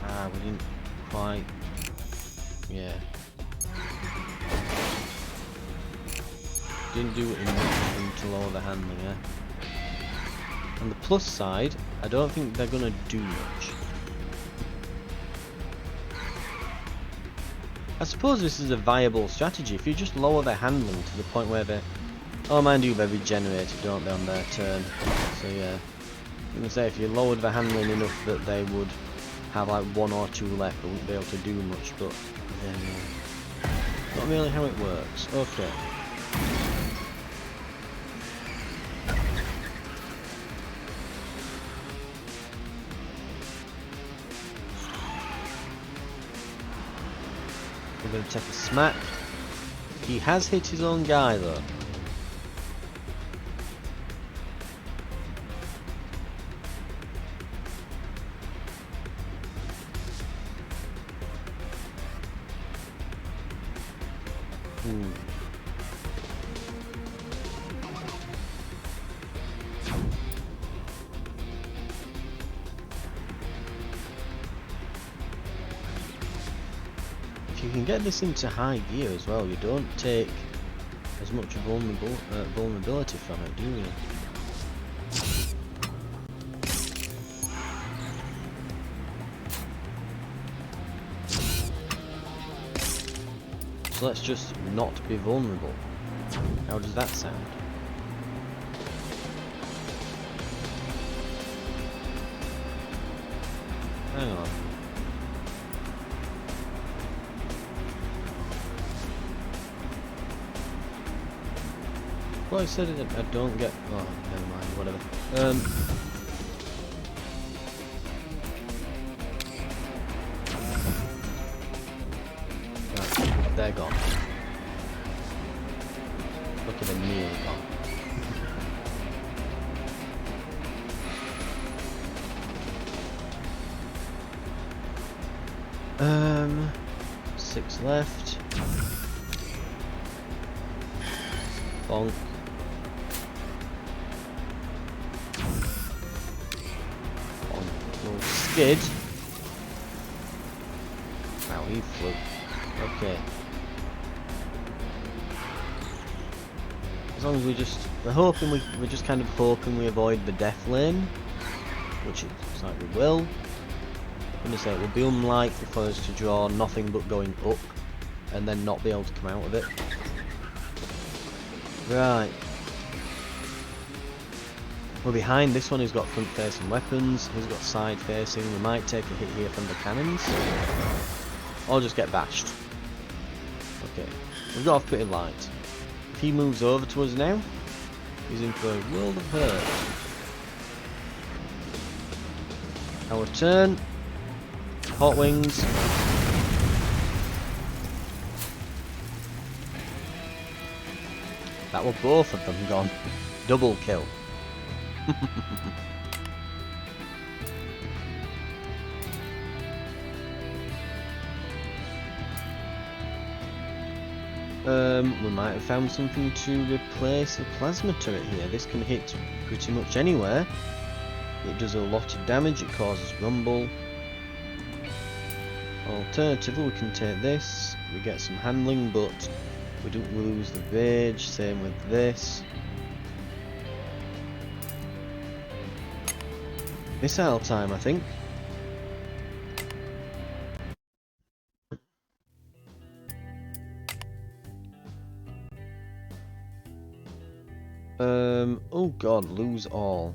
Ah, we didn't quite. Yeah. Didn't do enough to lower the handling, yeah. On the plus side, I don't think they're gonna do much. I suppose this is a viable strategy. If you just lower their handling to the point where they... Oh, mind you, they're regenerated, don't they, on their turn. So yeah. I'm gonna say if you lowered the handling enough that they would have like one or two left, they wouldn't be able to do much, but not really how it works. Okay. We're going to take a smack. He has hit his own guy though. If you can get this into high gear as well, you don't take as much vulnerability from it, do you? So let's just not be vulnerable. How does that sound? Hang on. Well, I said it, I don't get... Oh, never mind, whatever. Right, they're gone. Look at them nearly gone. 6 left. Bonk. Skid. Wow, he flew. Okay. As long as we're just kind of hoping we avoid the death lane, which it looks like we will. I'm gonna say it would be unlikely for us to draw nothing but going up, and then not be able to come out of it. Right. We're behind this one, he's got front facing weapons, he's got side facing, we might take a hit here from the cannons. Or just get bashed. Okay, we've got off pretty light. If he moves over to us now, he's in for a world of hurt. Our turn. Hot wings. That were both of them gone. Double kill. We might have found something to replace the plasma turret here. This can hit pretty much anywhere. It does a lot of damage, it causes rumble. Alternatively, we can take this, we get some handling, but we don't lose the rage. Same with this. Missile time, I think. Oh god, lose all.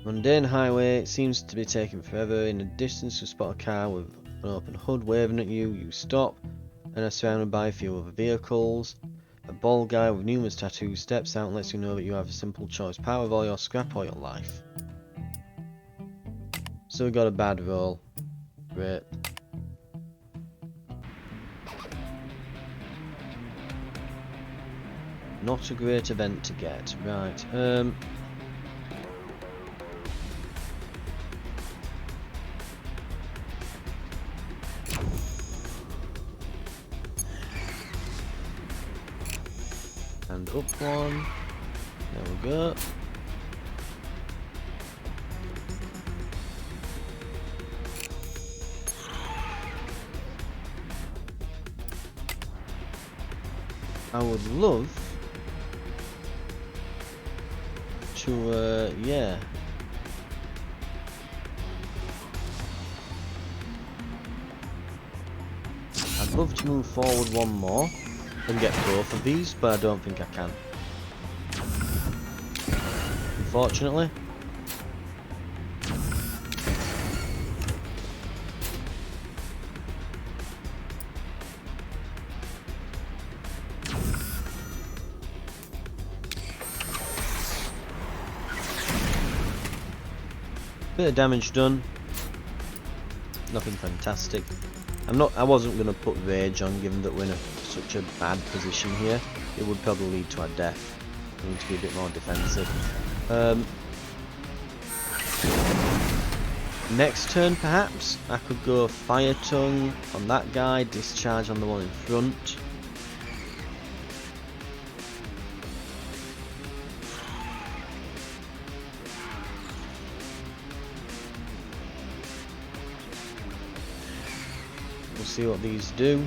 Mundane highway, it seems to be taking forever. In the distance you spot a car with an open hood waving at you. You stop and are surrounded by a few other vehicles. A bald guy with numerous tattoos steps out and lets you know that you have a simple choice: power of all your scrap or your life. So we got a bad roll. Great. Not a great event to get. Right, and up one. There we go. I would love to, yeah. I'd love to move forward one more and get both of these, but I don't think I can. Unfortunately. Bit of damage done. Nothing fantastic. I wasn't going to put rage on, given that we're in such a bad position here. It would probably lead to our death. We need to be a bit more defensive. Next turn, perhaps, I could go Fire Tongue on that guy, Discharge on the one in front. We'll see what these do.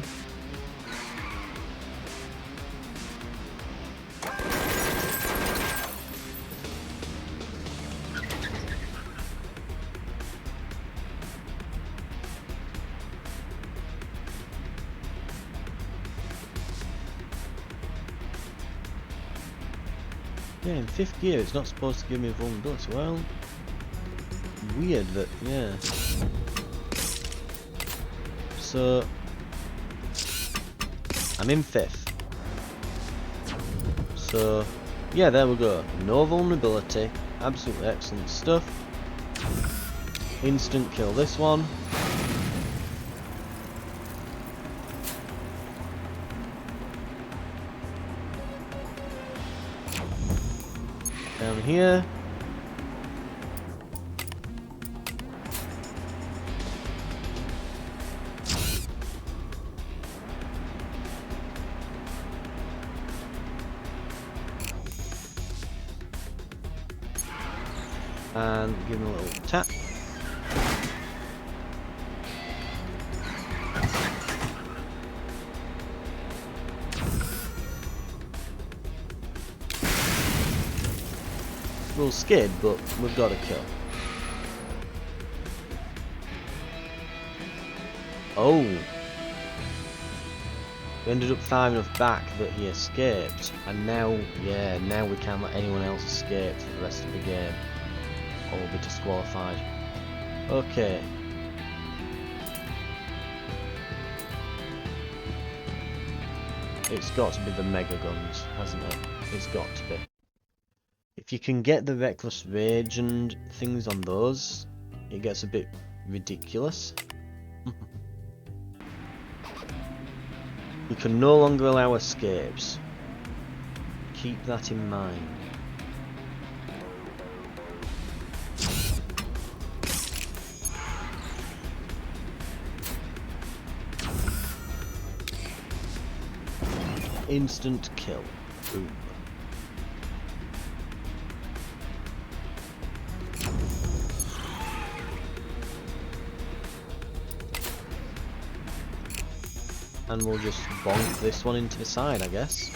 Yeah, in 5th gear it's not supposed to give me vulnerability. Well, weird that, yeah. So, I'm in 5th. So, yeah, there we go. No vulnerability. Absolutely excellent stuff. Instant kill this one. Down here. And give him a little tap. We'll skid, but we've got a kill. Oh! We ended up far enough back that he escaped, and now, yeah, now we can't let anyone else escape for the rest of the game, or we'll be disqualified. Okay. It's got to be the Mega Guns, hasn't it? It's got to be. If you can get the Reckless Rage and things on those, it gets a bit ridiculous. You can no longer allow escapes. Keep that in mind. instant kill. Boom. And we'll just bonk this one into the side, I guess.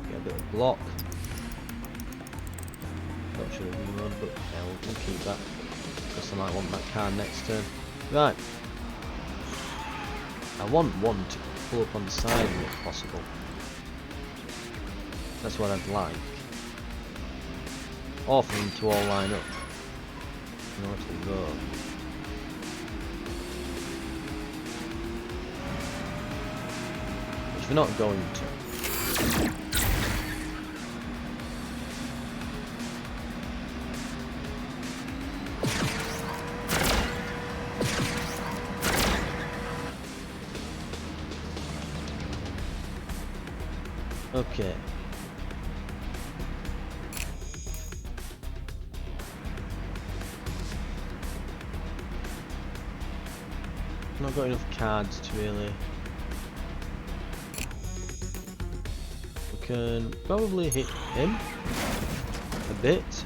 Get a bit of block. Not sure if we want, but yeah, we'll keep that. Because I might want that card next turn. Right. I want one to pull up on the side if possible. That's what I'd like. Or for them to all line up. You know where to go. Which we're not going to. Okay. Not got enough cards to really. We can probably hit him a bit.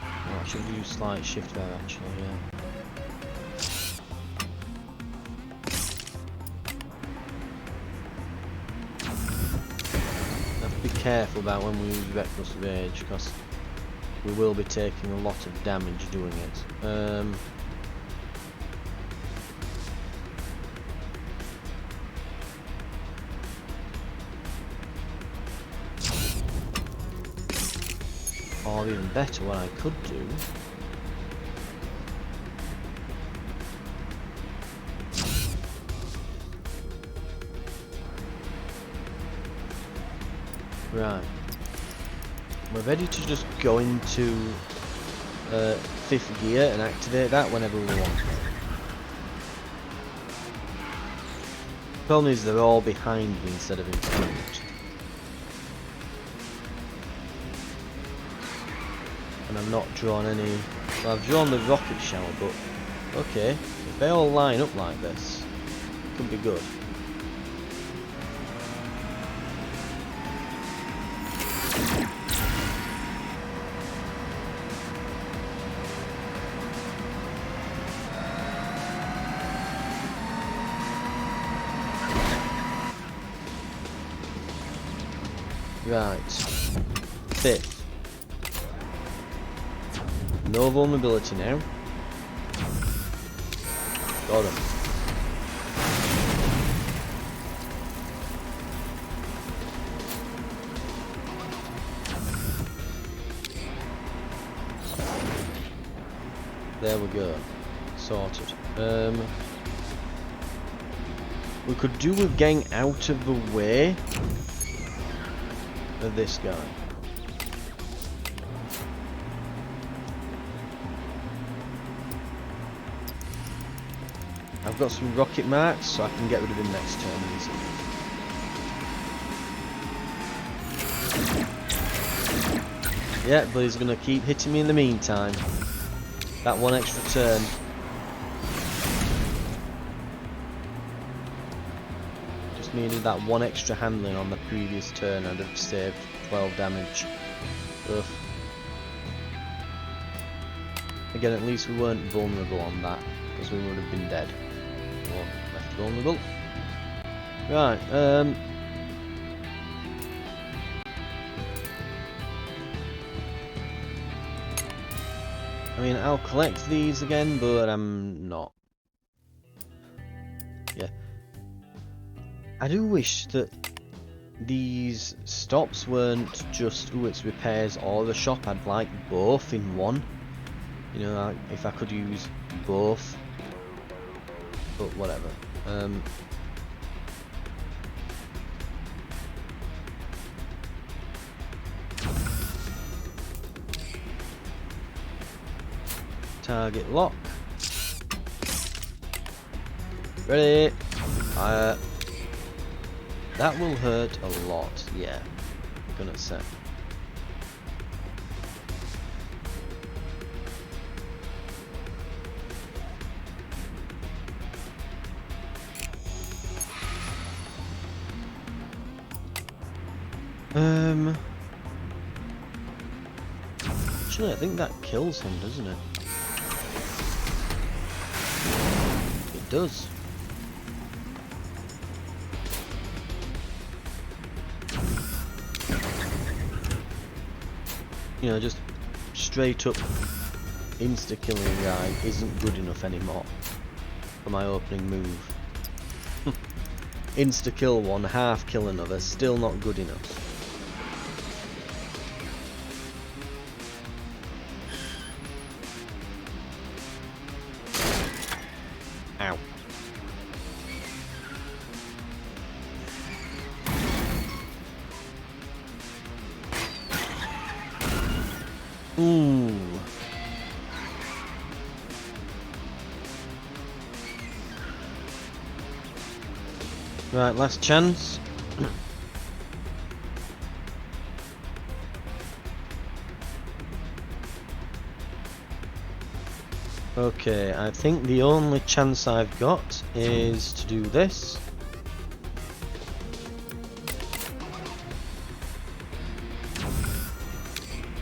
Oh, I should use slight shift there actually, yeah. Careful about when we use Reckless Rage because we will be taking a lot of damage doing it. Or even better, what I could do right. We're ready to just go into 5th gear and activate that whenever we want. Problem is they're all behind me instead of in front. And I've not drawn any... Well, I've drawn the rocket shower, but okay. If they all line up like this, it could be good. Right, 5th. No vulnerability now. Got him. There we go. Sorted. We could do with getting out of the way of this guy. I've got some rocket marks, so I can get rid of him next turn easily. Yeah, but he's gonna keep hitting me in the meantime. That one extra turn. Just needed that one extra handling on the previous turn. I'd have saved 12 damage. Ugh. Again, at least we weren't vulnerable on that, because we would have been dead. Or left vulnerable. Right, I mean, I'll collect these again, but I'm not. Yeah. I do wish that these stops weren't just, ooh, it's repairs or the shop. I'd like both in one. You know, if I could use both. But whatever. Target lock. Ready. Fire. That will hurt a lot, yeah. I'm gonna say. Actually, I think that kills him, doesn't it? It does. You know, just straight up insta-killing a guy isn't good enough anymore for my opening move. Insta-kill one, half-kill another, still not good enough. Ow. Ooh. Right, last chance. Okay, I think the only chance I've got is to do this.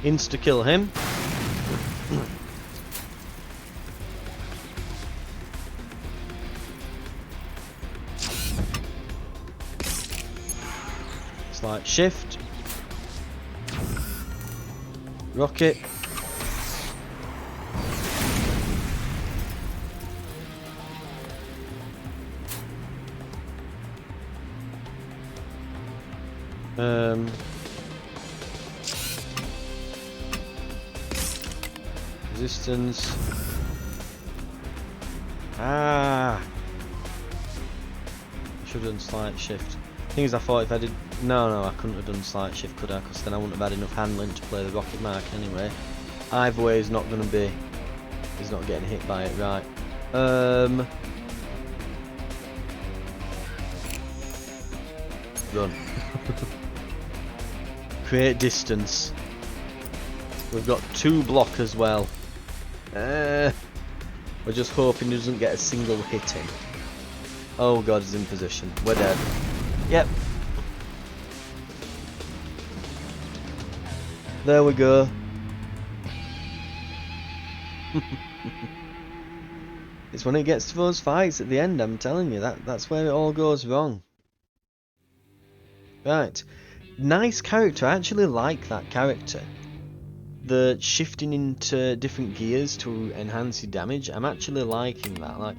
Insta-kill him. Slight shift. Rocket. Resistance. Ah! I should have done slight shift. Thing is, I thought if I did... No, I couldn't have done slight shift, could I? Because then I wouldn't have had enough handling to play the rocket mark anyway. Either way, he's not going to be... He's not getting hit by it, right. Run. Create distance. We've got 2 block as well. We're just hoping he doesn't get a single hit in. Oh god, he's in position. We're dead. Yep. There we go. It's when it gets to those fights at the end, I'm telling you, that's where it all goes wrong. Right. Nice character. I actually like that character. The shifting into different gears to enhance your damage, I'm actually liking that. Like,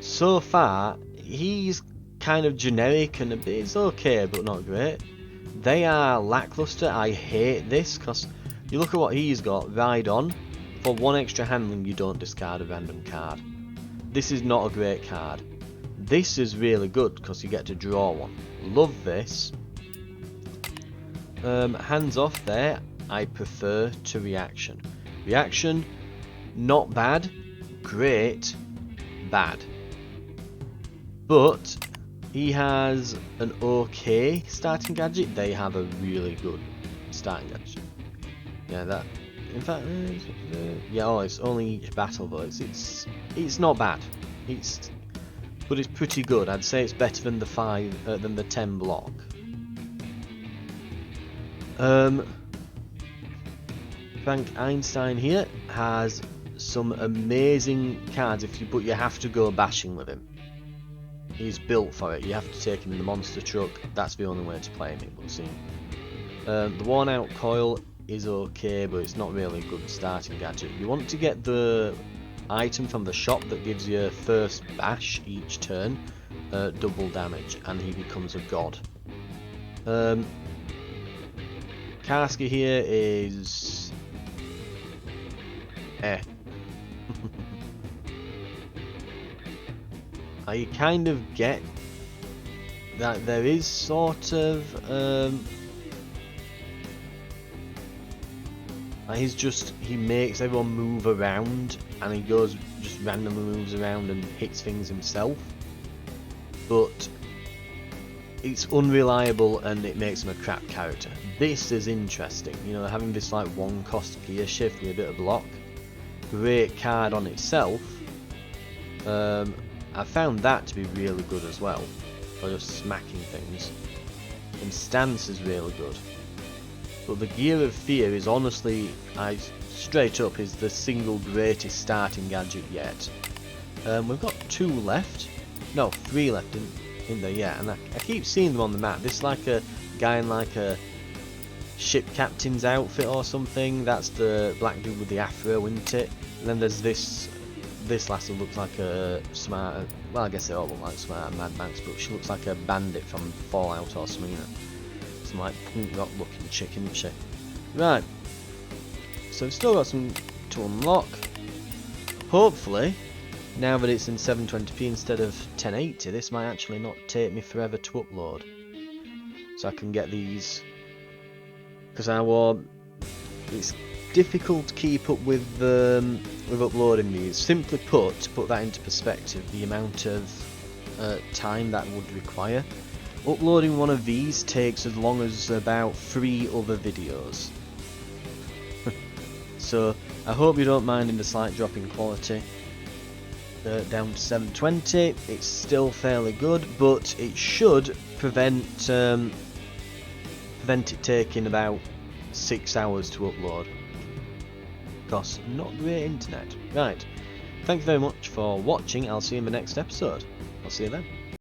so far, he's kind of generic and it's okay, but not great. They are lackluster. I hate this, because you look at what he's got. Ride on. For 1 extra handling, you don't discard a random card. This is not a great card. This is really good, because you get to draw one. Love this. Hands off there. I prefer to reaction. Reaction, not bad, great, bad. But he has an okay starting gadget. They have a really good starting gadget. Yeah, that. In fact, yeah. Oh, it's only each battle, but it's not bad. But it's pretty good. I'd say it's better than the 10 block. Frank Einstein here has some amazing cards, but you have to go bashing with him. He's built for it. You have to take him in the monster truck. That's the only way to play him, it would seem. The worn out coil is okay, but it's not really a good starting gadget. You want to get the item from the shop that gives you first bash each turn, double damage, and he becomes a god. Karski here is... I kind of get that there is sort of Like he makes everyone move around, and he just randomly moves around and hits things himself. But it's unreliable and it makes him a crap character. This is interesting, you know, having this like one cost gear shift with a bit of block. Great card on itself. I found that to be really good as well, for just smacking things. And stance is really good. But the Gear of Fear is honestly, straight up, is the single greatest starting gadget yet. We've got 2 left. No, 3 left in there, yeah. And I keep seeing them on the map. This is like a guy in like a ship captain's outfit or something. That's the black dude with the afro, isn't it? And then there's this lass who looks like a smart, well, I guess they all look like smart Mad Max, but she looks like a bandit from Fallout or something. Some like punk rock looking chick, isn't she? Right. So we've still got some to unlock. Hopefully, now that it's in 720p instead of 1080, this might actually not take me forever to upload. So I can get these, because it's difficult to keep up with uploading these. Simply put, to put that into perspective, the amount of time that would require. Uploading one of these takes as long as about 3 other videos. So I hope you don't mind in the slight drop in quality. Down to 720, it's still fairly good, but it should prevent it taking about 6 hours to upload. Because not great internet. Right, thank you very much for watching. I'll see you in the next episode. I'll see you then.